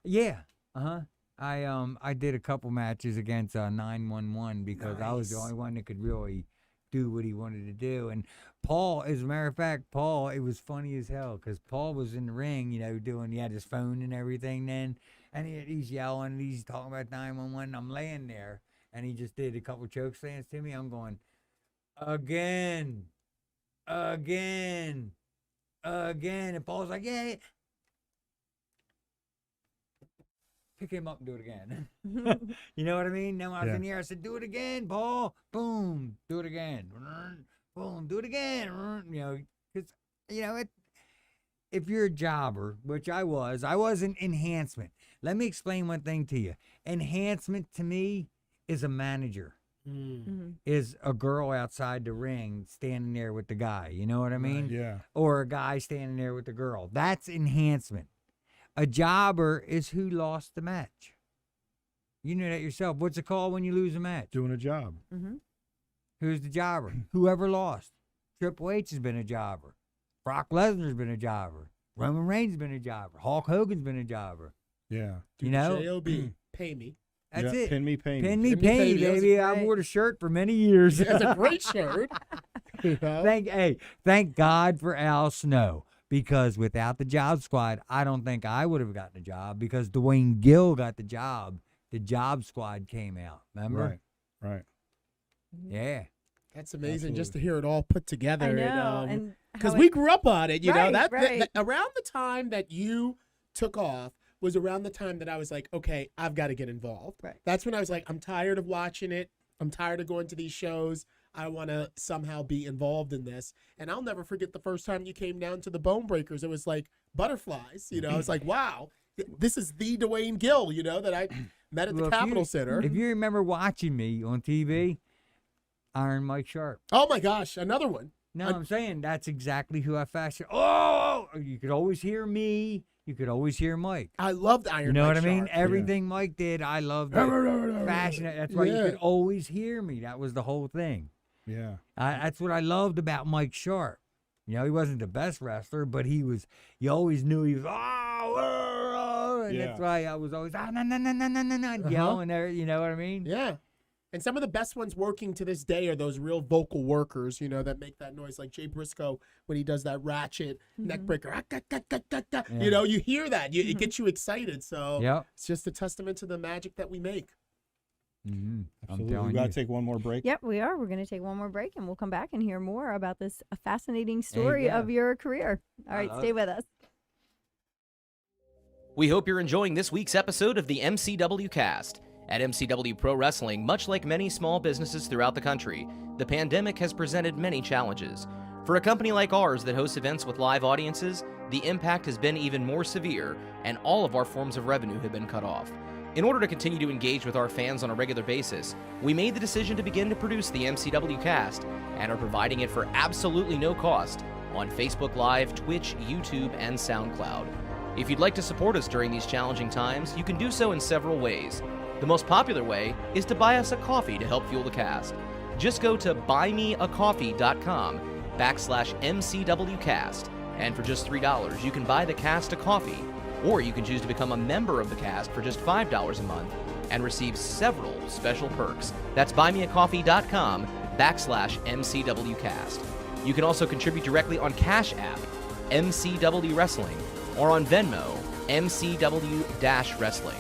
Yeah. I did a couple matches against 911 because I was the Nice. only one that could really do what he wanted to do. And Paul, as a matter of fact, it was funny as hell because Paul was in the ring, he had his phone and everything then, and he's yelling, and he's talking about 911. I'm laying there, and he just did a couple choke slams to me. I'm going, again. And Paul's like, yeah. Pick him up and do it again. You know what I mean? Then when I was in the air, I said, do it again, Paul. Boom. Do it again. Boom. Do it again. Because, if you're a jobber, which I wasn't enhancement. Let me explain one thing to you. Enhancement to me is a manager. Is a girl outside the ring standing there with the guy. You know what I mean? Yeah. Or a guy standing there with the girl. That's enhancement. A jobber is who lost the match. You know that yourself. What's it called when you lose a match? Doing a job. Who's the jobber? Whoever lost. Triple H has been a jobber. Brock Lesnar's been a jobber. Roman Reigns has been a jobber. Hulk Hogan's been a jobber. Yeah. J.O.B. Pay me. That's Yeah, it. Pin me, pay me. Pin me, Pin me, pay pay me, me. That's baby. I right. wore the shirt for many years. It's a great shirt. Thank God for Al Snow. Because without the job squad, I don't think I would have gotten a job because Dwayne Gill got the job. The job squad came out. Remember? Right. Yeah. That's amazing just to hear it all put together. I know. And how because it- we grew up on it, Right, that right. around the time that you took off was around the time that I was like, okay, I've got to get involved. Right. That's when I was like, I'm tired of watching it. I'm tired of going to these shows. I want to somehow be involved in this. And I'll never forget the first time you came down to the Bone Breakers. It was like butterflies. I was like, wow, this is the Dwayne Gill, that I met at the Well, Capitol Center. If you remember watching me on TV, Iron Mike Sharp. Oh my gosh, another one. No, I'm saying that's exactly who I fashioned. Oh, you could always hear me. You could always hear Mike. I loved Iron You know Mike what I mean? Sharp. Everything Mike did, I loved it. fashion. That's why you Yeah. could always hear me. That was the whole thing. Yeah. That's what I loved about Mike Sharp. You know, he wasn't the best wrestler, but he was. You always knew he was. And Yeah. that's why I was always no, yelling there. You know what I mean? Yeah. And some of the best ones working to this day are those real vocal workers, that make that noise, like Jay Briscoe when he does that ratchet neck breaker. Yeah. You hear that. It gets you excited. So Yep. it's just a testament to the magic that we make. I'm Absolutely. telling We got you. to take one more break. Yep, we are. We're going to take one more break and we'll come back and hear more about this fascinating story go. of your career. All right, love stay it. with us. We hope you're enjoying this week's episode of the MCW Cast. At MCW Pro Wrestling, much like many small businesses throughout the country, the pandemic has presented many challenges. For a company like ours that hosts events with live audiences, the impact has been even more severe, and all of our forms of revenue have been cut off. In order to continue to engage with our fans on a regular basis, we made the decision to begin to produce the MCW Cast and are providing it for absolutely no cost on Facebook Live, Twitch, YouTube, and SoundCloud. If you'd like to support us during these challenging times, you can do so in several ways. The most popular way is to buy us a coffee to help fuel the cast. Just go to buymeacoffee.com/MCWcast, and for just $3, you can buy the cast a coffee, or you can choose to become a member of the cast for just $5 a month and receive several special perks. That's buymeacoffee.com/MCWcast. You can also contribute directly on Cash App, MCW Wrestling, or on Venmo, MCW-Wrestling.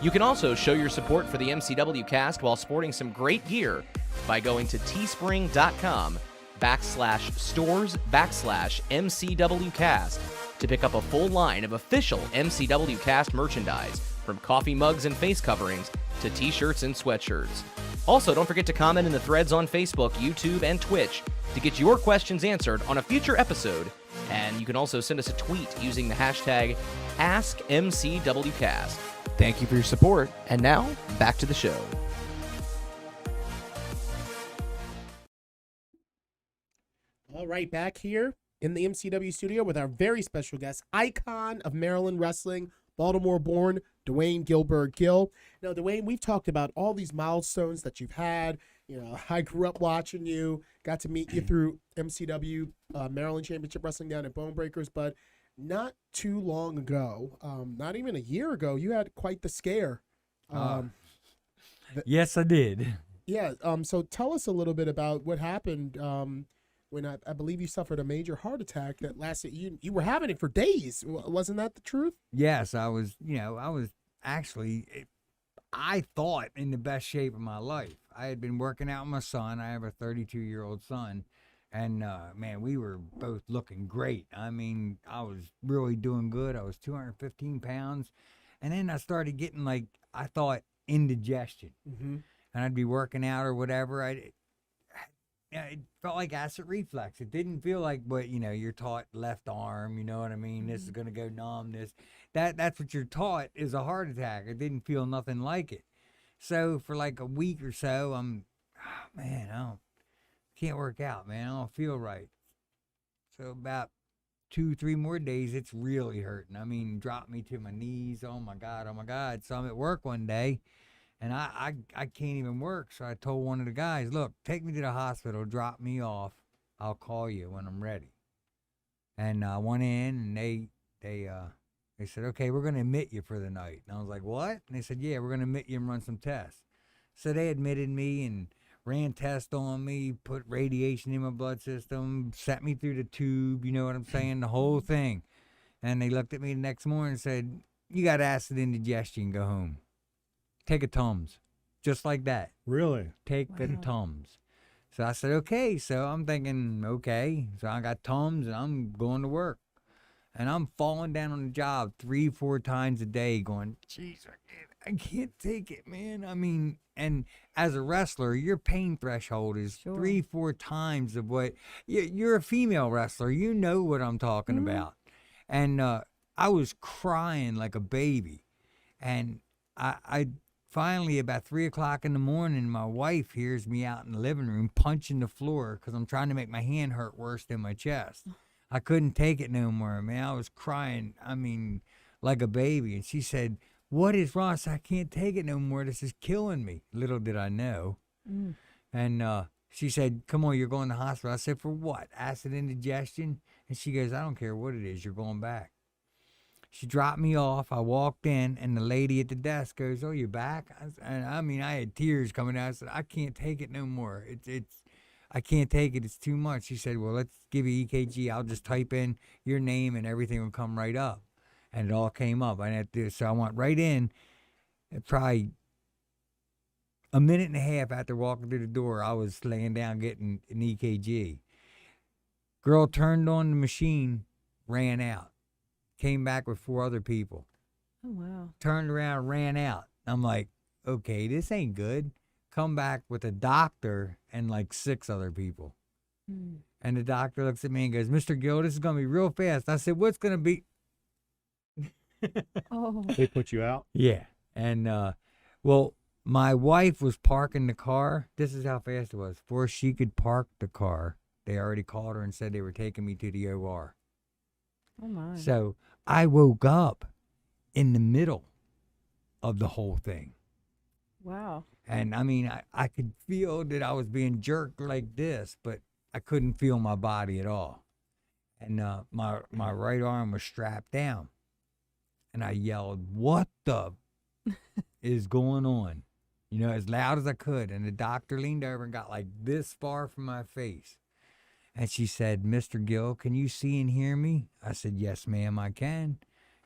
You can also show your support for the MCW Cast while sporting some great gear by going to teespring.com/stores/MCWcast to pick up a full line of official MCW Cast merchandise, from coffee mugs and face coverings to t-shirts and sweatshirts. Also, don't forget to comment in the threads on Facebook, YouTube, and Twitch to get your questions answered on a future episode. And you can also send us a tweet using the hashtag AskMCWCast. Thank you for your support, and now, back to the show. All right, back here in the MCW studio with our very special guest, icon of Maryland wrestling, Baltimore-born Dwayne Gillberg Gill. Now, Dwayne, we've talked about all these milestones that you've had. I grew up watching you, got to meet you through MCW, Maryland Championship Wrestling down at Bone Breakers, but not too long ago, not even a year ago, you had quite the scare. Yes, I did. Yeah, so tell us a little bit about what happened when I believe you suffered a major heart attack that lasted, you were having it for days. Wasn't that the truth? Yes, I was actually, I thought, in the best shape of my life. I had been working out with my son. I have a 32-year-old son. And, man, we were both looking great. I mean, I was really doing good. I was 215 pounds. And then I started getting, I thought, indigestion. Mm-hmm. And I'd be working out or whatever. It felt like acid reflux. It didn't feel like what, you're taught left arm, you know what I mean? This is going to go numb. That's what you're taught is a heart attack. It didn't feel nothing like it. So for like a week or so, I can't work out, man. I don't feel right. So about 2-3 more days, it's really hurting. I mean, dropped me to my knees. Oh my God. So I'm at work one day, and I can't even work. So I told one of the guys, look, take me to the hospital, drop me off. I'll call you when I'm ready. And I went in, and they said, okay, we're going to admit you for the night. And I was like, what? And they said, yeah, we're going to admit you and run some tests. So they admitted me and ran tests on me, put radiation in my blood system, sent me through the tube, you know what I'm saying, the whole thing. And they looked at me the next morning and said, you got acid indigestion, go home. Take a Tums. Just like that. Really? Take a Tums. So I said, okay. So I'm thinking, okay. So I got Tums and I'm going to work. And I'm falling down on the job 3-4 times a day going, jeez, I can't take it, man. I mean, and as a wrestler, your pain threshold is 3-4 times of what, you're a female wrestler. You know what I'm talking about. And I was crying like a baby. And I finally, about 3 o'clock in the morning, my wife hears me out in the living room punching the floor because I'm trying to make my hand hurt worse than my chest. I couldn't take it no more, man. I was crying, like a baby. And she said, what is wrong? I said, I can't take it no more. This is killing me. Little did I know. Mm. And she said, come on, you're going to the hospital. I said, for what? Acid indigestion? And she goes, I don't care what it is. You're going back. She dropped me off. I walked in, and the lady at the desk goes, oh, you back? I mean, I had tears coming out. I said, I can't take it no more. I can't take it. It's too much. She said, well, let's give you EKG. I'll just type in your name, and everything will come right up. And it all came up. So I went right in, and probably a minute and a half after walking through the door, I was laying down getting an EKG. Girl turned on the machine, ran out. Came back with 4 other people. Oh, wow. Turned around, ran out. I'm like, okay, this ain't good. Come back with a doctor and like 6 other people. Mm. And the doctor looks at me and goes, Mr. Gill, this is going to be real fast. I said, what's going to be? Oh. They put you out? Yeah. And, well, my wife was parking the car. This is how fast it was. Before she could park the car, they already called her and said they were taking me to the OR. Oh, my. So I woke up in the middle of the whole thing. Wow. And I mean, I could feel that I was being jerked like this, but I couldn't feel my body at all. And my right arm was strapped down. And I yelled, what the is going on? You know, as loud as I could. And the doctor leaned over and got like this far from my face. And she said, Mr. Gill, can you see and hear me? I said, yes, ma'am, I can.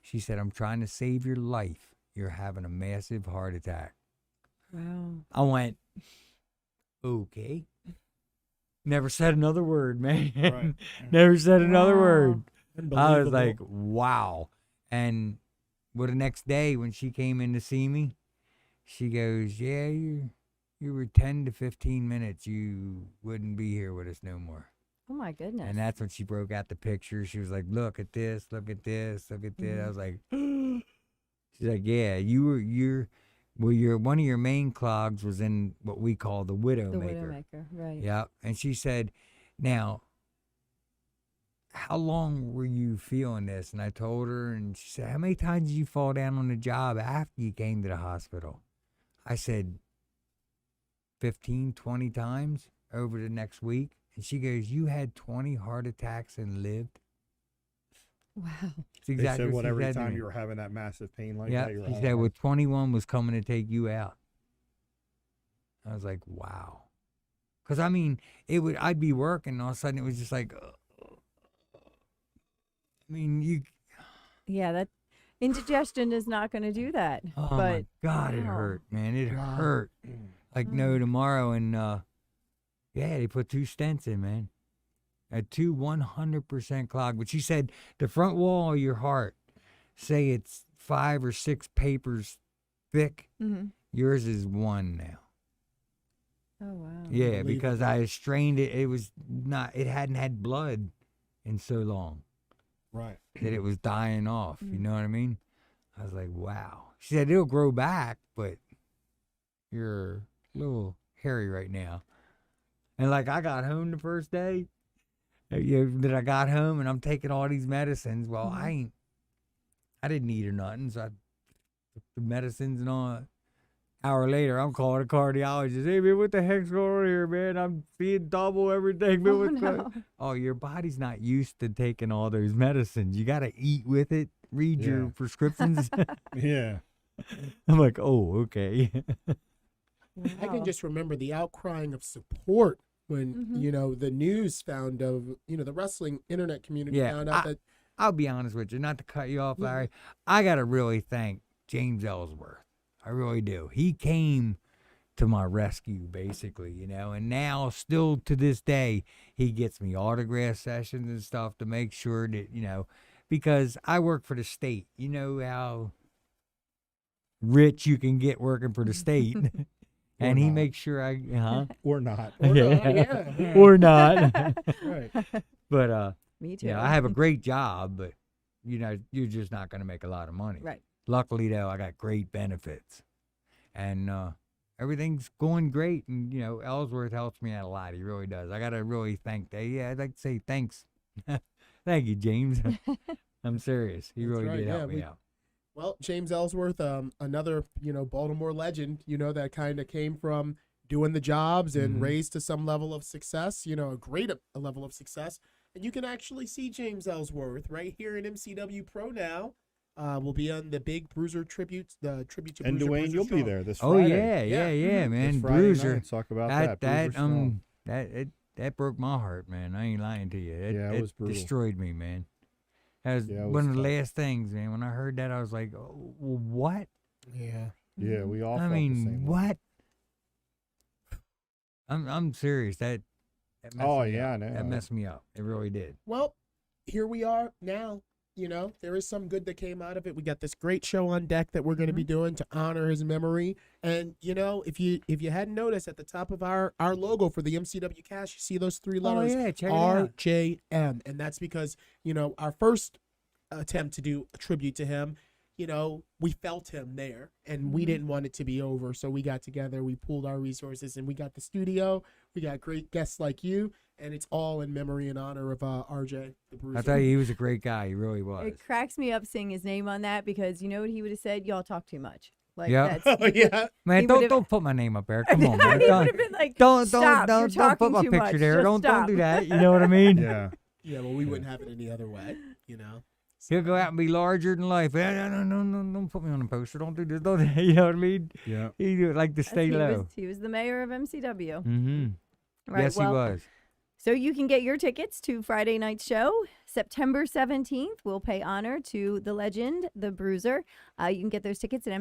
She said, I'm trying to save your life. You're having a massive heart attack. Wow. I went, okay. Never said another word, man. Right. Never said another Wow. Oh, word. I was like, wow. And well, the next day when she came in to see me, she goes, yeah, you were 10 to 15 minutes. You wouldn't be here with us no more. Oh, my goodness. And that's when she broke out the picture. She was like, look at this, look at this, look at this. I was like, she's like, yeah, you're one of your main clogs was in what we call the Widowmaker. The Widowmaker, right. Yeah. And she said, now, how long were you feeling this? And I told her, and she said, how many times did you fall down on the job after you came to the hospital? I said, 15, 20 times over the next week. And she goes, you had 20 heart attacks and lived? Wow. That's exactly They said what she every said to time me. you were having that massive pain like Yeah, that, you're she all said, right. well, 21 was coming to take you out. I was like, wow. Because, I mean, I'd be working, and all of a sudden it was just like, I mean, Yeah, that indigestion is not going to do that. oh but my God, it wow. hurt, man. It Wow. hurt. Like no tomorrow. And, yeah, they put 2 stents in, man. At 2 100% clogged. But she said the front wall of your heart, say it's 5 or 6 papers thick. Mm-hmm. Yours is 1 now. Oh, wow. Yeah, because I strained it. It hadn't had blood in so long Right. that it was dying off. Mm. You know what I mean? I was like, wow. She said, it'll grow back, but you're a little hairy right now. And like I got home the first day that I got home and I'm taking all these medicines. Well, Mhm. I didn't eat or nothing. So I took the medicines and all. Hour later, I'm calling a cardiologist. Hey, man, what the heck's going on here, man? I'm seeing double everything. Man, Oh, what's going no. Oh, your body's not used to taking all those medicines. You got to eat with it, read your Yeah. prescriptions. Yeah. I'm like, oh, okay. I Wow. can just remember the outcrying of support when, Mhm. you know, the news found of, you know, the wrestling internet community Yeah, found out that, I'll be honest with you, not to cut you off, Yeah. Larry. I got to really thank James Ellsworth. I really do. He came to my rescue, basically, you know, and now still to this day, he gets me autograph sessions and stuff to make sure that, you know, because I work for the state. You know how rich you can get working for the state. And he not. makes sure Or not. or Yeah. not, yeah. or not. Right. But, Me too. yeah, I have a great job, but, you know, you're just not going to make a lot of money. Right. Luckily, though, I got great benefits. And everything's going great. And, you know, Ellsworth helps me out a lot. He really does. I got to really thank that. Yeah, I'd like to say thanks. Thank you, James. I'm serious. He That's really right, did yeah, help me we- out. Well, James Ellsworth, another, Baltimore legend, that kind of came from doing the jobs and raised to some level of success, a great level of success. And you can actually see James Ellsworth right here in MCW Pro now. We'll be on the big Bruiser tribute, the tribute to And Bruiser. Dwayne, Bruiser you'll be show. there this Oh Friday. yeah, man. This Friday Bruiser. night, let's talk about that. Bruiser strong. That broke my heart, man. I ain't lying to you. Yeah, it was brutal. Destroyed me, man. That was Yeah, it one was of the tough. last things, man. When I heard that, I was like, oh, what? Yeah. Yeah, we all I felt the mean, same way. what? I'm serious. That messed Oh, me yeah, up. I know. That messed me up. It really did. Well, here we are now. There is some good that came out of it. We got this great show on deck that we're going to be doing to honor his memory. And if you hadn't noticed, at the top of our logo for the MCW Cast, you see those three letters, Oh yeah, check it out. RJM, and that's because our first attempt to do a tribute to him, we felt him there, and we didn't want it to be over, so we got together, we pooled our resources, and we got the studio. We got great guests like you, and it's all in memory and honor of RJ the Bruiser. I tell you, he was a great guy. He really was. It cracks me up seeing his name on that because you know what he would have said? Y'all talk too much. Like Yeah. that's Oh yeah. Man, he don't would've- put my name up there. Come on, man. he would Don't have been like, don't stop, you're put talking my too picture much. there. Just Don't stop. do that. You know what I mean? Yeah. Yeah, well, we wouldn't have it any other way, He'll go out and be larger than life. No, don't put me on the poster. Don't do this. Don't. You know what I mean? Yeah. He do it like to stay he low. he was the mayor of MCW. Mm-hmm. Right. Yes, well, he was. So you can get your tickets to Friday night's show, September 17th. We'll pay honor to the legend, the Bruiser. You can get those tickets at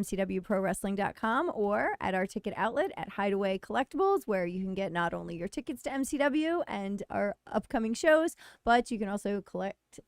mcwprowrestling.com or at our ticket outlet at Hideaway Collectibles, where you can get not only your tickets to MCW and our upcoming shows, but you can also collect,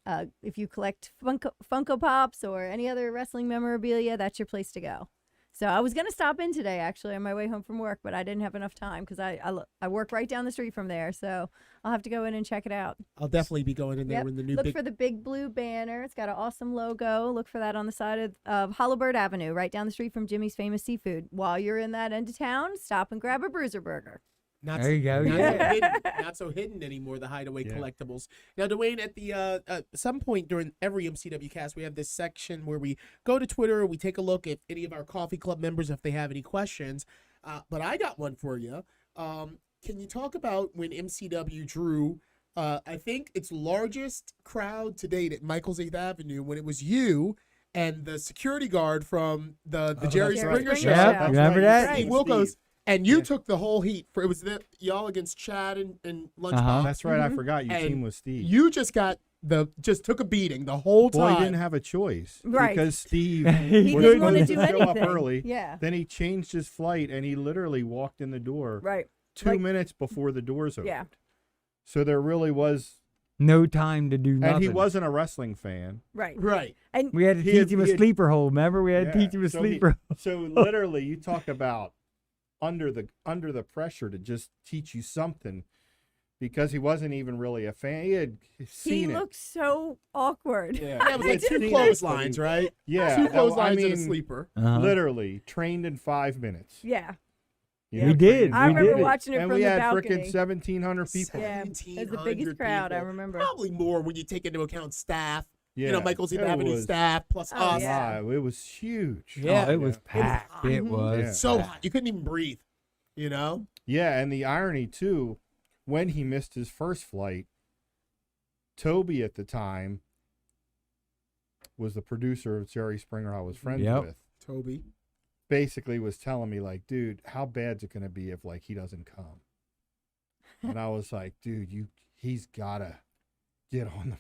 if you collect Funko Pops or any other wrestling memorabilia, that's your place to go. So I was going to stop in today, actually, on my way home from work, but I didn't have enough time because I work right down the street from there. So I'll have to go in and check it out. I'll definitely be going in there Yep. when the new Look big. for the big blue banner. It's got an awesome logo. Look for that on the side of Hollowbird Avenue, right down the street from Jimmy's Famous Seafood. While you're in that end of town, stop and grab a Bruiser burger. Not There you go, Not, yeah. so hidden, not so hidden anymore. The Hideaway Yeah. Collectibles. Now, Dwayne, at the some point during every MCW cast, we have this section where we go to Twitter. We take a look at any of our coffee club members if they have any questions. But I got one for you. Can you talk about when MCW drew? I think its largest crowd to date at Michael's 8th Avenue when it was you and the security guard from the Jerry Jerry Springer Springer show. show. Yeah, remember that? Steve Wilkos. And you took the whole heat for it was y'all against Chad and Lunchbox. Uh-huh. That's right. I forgot you And team with Steve. You just took a beating the whole time. Well, he didn't have a choice. Right. Because Steve He was didn't wanna supposed do to show up anything. early. Yeah. Then he changed his flight and he literally walked in the door Right. 2 minutes before the doors opened. Yeah. So there really was, No time to do nothing. and he wasn't a wrestling fan. Right. Right. And We had to He teach had- him a he had- sleeper hold. Remember, we had to Yeah. teach him a So he- sleeper. So literally, you talk about under the pressure to just teach you something, because he wasn't even really a fan. He had he seen it. looked so awkward. Yeah, it was like He'd two seen it, clotheslines, but right? Yeah, Two that- clotheslines I mean, and a sleeper. Uh-huh. literally trained in 5 minutes. Yeah. You We know, did. I we remember did it. watching it and from we the had balcony. freaking 1,700 people. Yeah. It was the 1,700 biggest crowd, I people. remember. Probably more when you take into account staff. Yeah, Michael's 8th it Avenue was staff plus Oh, us. yeah. live. It was huge. Yeah. Oh, it was packed. hot. It was. Yeah. So hot. You couldn't even breathe. Yeah, and the irony too, when he missed his first flight, Toby at the time was the producer of Jerry Springer I was friends Yep. with. Toby. Basically was telling me like, dude, how bad's it gonna be if like he doesn't come? And I was like, dude, he's gotta get on the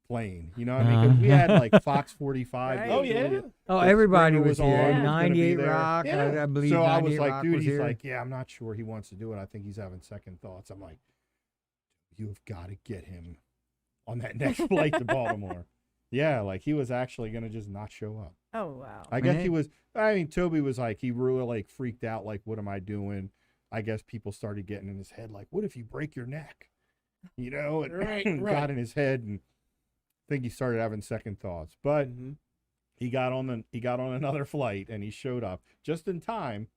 plane. You know what I mean? 'Cause we had like Fox 45. Right. Oh, yeah. Oh, Like, everybody Springer was was here. on, he was gonna be 98 there. Rock. Yeah. I believe So I 98 was like, Rock dude, was he's here. like, yeah, I'm not sure he wants to do it. I think he's having second thoughts. I'm like, you've got to get him on that next flight to Baltimore. Yeah, like he was actually going to just not show up. Oh, wow. I guess Man. he was, I mean, Toby was like, he really like freaked out. Like, what am I doing? I guess people started getting in his head. Like, what if you break your neck? You know, and Right, got right. in his head, and I think he started having second thoughts. But Mhm. he got on another flight and he showed up just in time.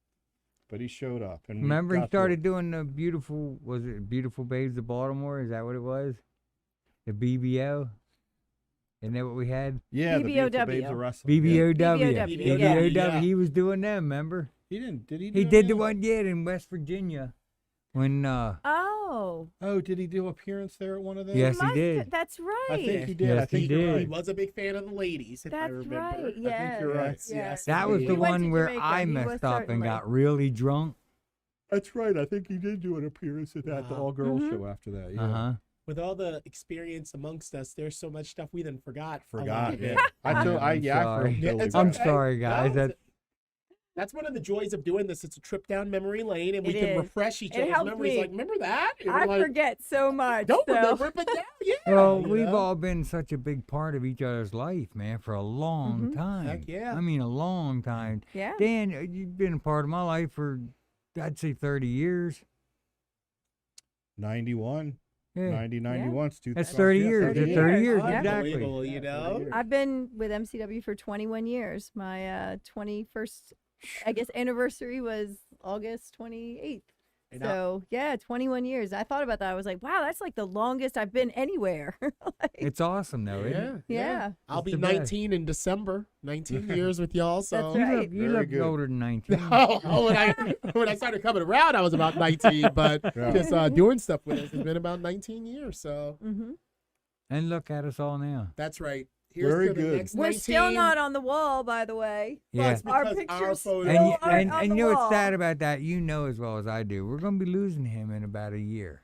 But he showed up, and we Remember, he got through started it. doing the Beautiful Babes of Baltimore? Is that what it was? The BBO? Isn't that what we had? Yeah, the Beautiful BBOW. Babes of Wrestling. BBOW. BBOW, yeah. He was doing them, remember? He didn't. Did he? He do did the that? one yet in West Virginia. When Oh. Oh, did he do appearance there at one of those? Yes, he Must- did. That's right. I think he did. Yes, I think he you're did. right. He was a big fan of the ladies, if I That's remember. right. I think Yes. you're right. Yes, yes. that was indeed. the He went one to where Jamaica. I He was messed up and certainly- got really drunk. That's right. I think he did do an appearance at that the Wow. all girls Mhm. show after that. Yeah. Uh-huh. With all the experience amongst us, there's so much stuff we then forgot. a lot Forgot. of it. Yeah. I I'm feel I sorry. feel Yeah, totally it's bad. I'm okay. sorry, guys. No, that's one of the joys of doing this. It's a trip down memory lane, and we It can is. refresh each It other's helped memories. me. Like, remember that? And I we're like, forget so much. don't so. remember it, but now, yeah. Well, you we've know? all been such a big part of each other's life, man, for a long Mhm. time. Heck yeah. I mean, a long time. Yeah. Dan, you've been a part of my life for, I'd say, 30 years. 91. Yeah. 90, 91. It's That's 2000. 30 Yeah, years. 30 That's 30 years, Yeah. exactly. Unbelievable, you know? I've been with MCW for 21 years. My 21st, I guess, anniversary was August 28th. And So, yeah, 21 years. I thought about that. I was like, wow, that's like the longest I've been anywhere. Like, It's awesome, though, isn't it? yeah. I'll It's be the best. 19 in December. 19 years with y'all. So That's You right. look, you Very look good. older than 19. when I started coming around, I was about 19, but Yeah. just doing stuff with us has been about 19 years. So hmm And look at us all now. that's right. Here's Very to the good. next We're 19. still not on the wall, by the way. Well, Yeah. it's Our because pictures photos- And, still you, aren't on and the you know what's wall. sad about that? You know as well as I do. We're going to be losing him in about a year.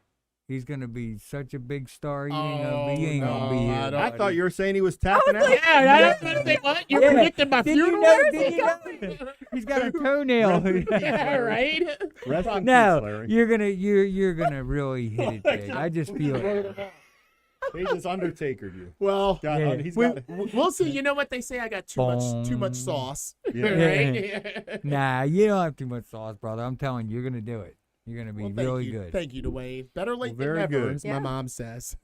He's going to be such a big star. You ain't going to be, no, be I here. don't- I thought you were saying he was tapping out. Yeah, I was say, what? You're Yeah. predicting my Did you funeral? know? Did you know? He's got a toenail. Yeah, right? Rest in peace, No, Larry. you're gonna really hit it big. I just feel it. He just Undertakered you. Well, Got, Yeah. he's we, got, we'll see. You know what they say? I got too much Boom. sauce. Yeah. Right? Nah, you don't have too much sauce, brother. I'm telling you, you're gonna do it. You're gonna be Well, thank really you. good. Thank you, Dwayne. Better late Well, very than never, good. as Yeah. my mom says.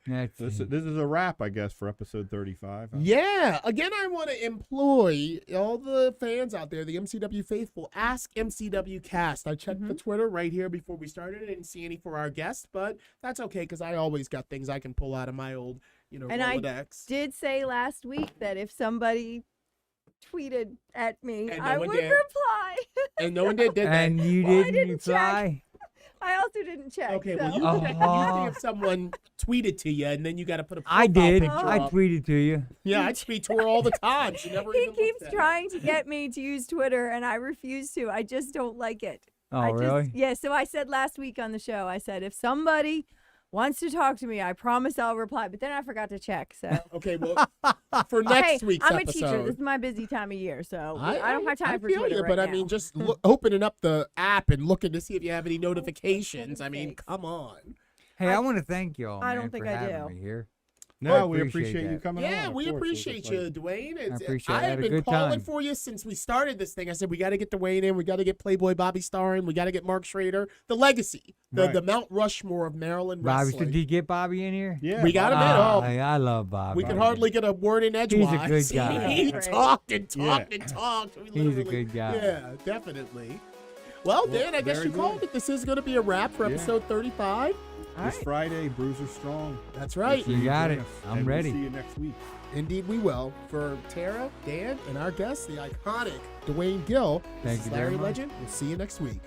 That's this is a wrap, I guess, for episode 35. Yeah. Again, I want to employ all the fans out there, the MCW faithful. Ask MCW Cast. I checked the Twitter right here before we started. I didn't see any for our guest, but that's okay because I always got things I can pull out of my old, And I Rolodex. did say last week that if somebody tweeted at me, And no I one would did. reply. And no one did that. and you Well, I didn't didn't reply. I also didn't check. Okay, well, so. usually if someone tweeted to you and then you got to put a I profile did. picture I up. tweeted to you. Yeah, I tweet to her all the time. She never He even keeps looked at it. trying to get me to use Twitter, and I refuse to. I just don't like it. Oh, I really? Just, yeah, so I said last week on the show, I said, if somebody wants to talk to me, I promise I'll reply. But then I forgot to check. So Okay, well, for next hey, week's I'm episode. a teacher. This is my busy time of year, so I don't have time I for feel Twitter you, right but now. I mean, just opening up the app and looking to see if you have any notifications. I mean, sakes. come on. Hey, I want to thank y'all, I man, don't think for I having do. me here. No, we appreciate appreciate you that. coming on. Yeah, of we course. appreciate It's you, like- Dwayne. appreciate it. I I have had a been good calling time. for you since we started this thing. I said we got to get Dwayne in. We got to get Playboy Bobby Starr in. We got to get Mark Schrader. The legacy, Right. the Mount Rushmore of Maryland Bobby, wrestling. did you get Bobby in here? Yeah, We got him in. Ah, Oh, I love Bobby. we can hardly get a word in edgewise. He's a good guy. He Great. talked and Yeah. talked and talked. We He's a literally- good guy. Yeah, definitely. Well, Dan, I guess very you called it. This is going to be a wrap for Yeah. episode 35. This Friday, Bruiser Strong. That's right. Make sure You got join it. us, I'm and ready. We'll see you next week. Indeed, we will. For Tara, Dan, and our guest, the iconic Dwayne Gill, Thank this is you very Larry much. Legend. We'll see you next week.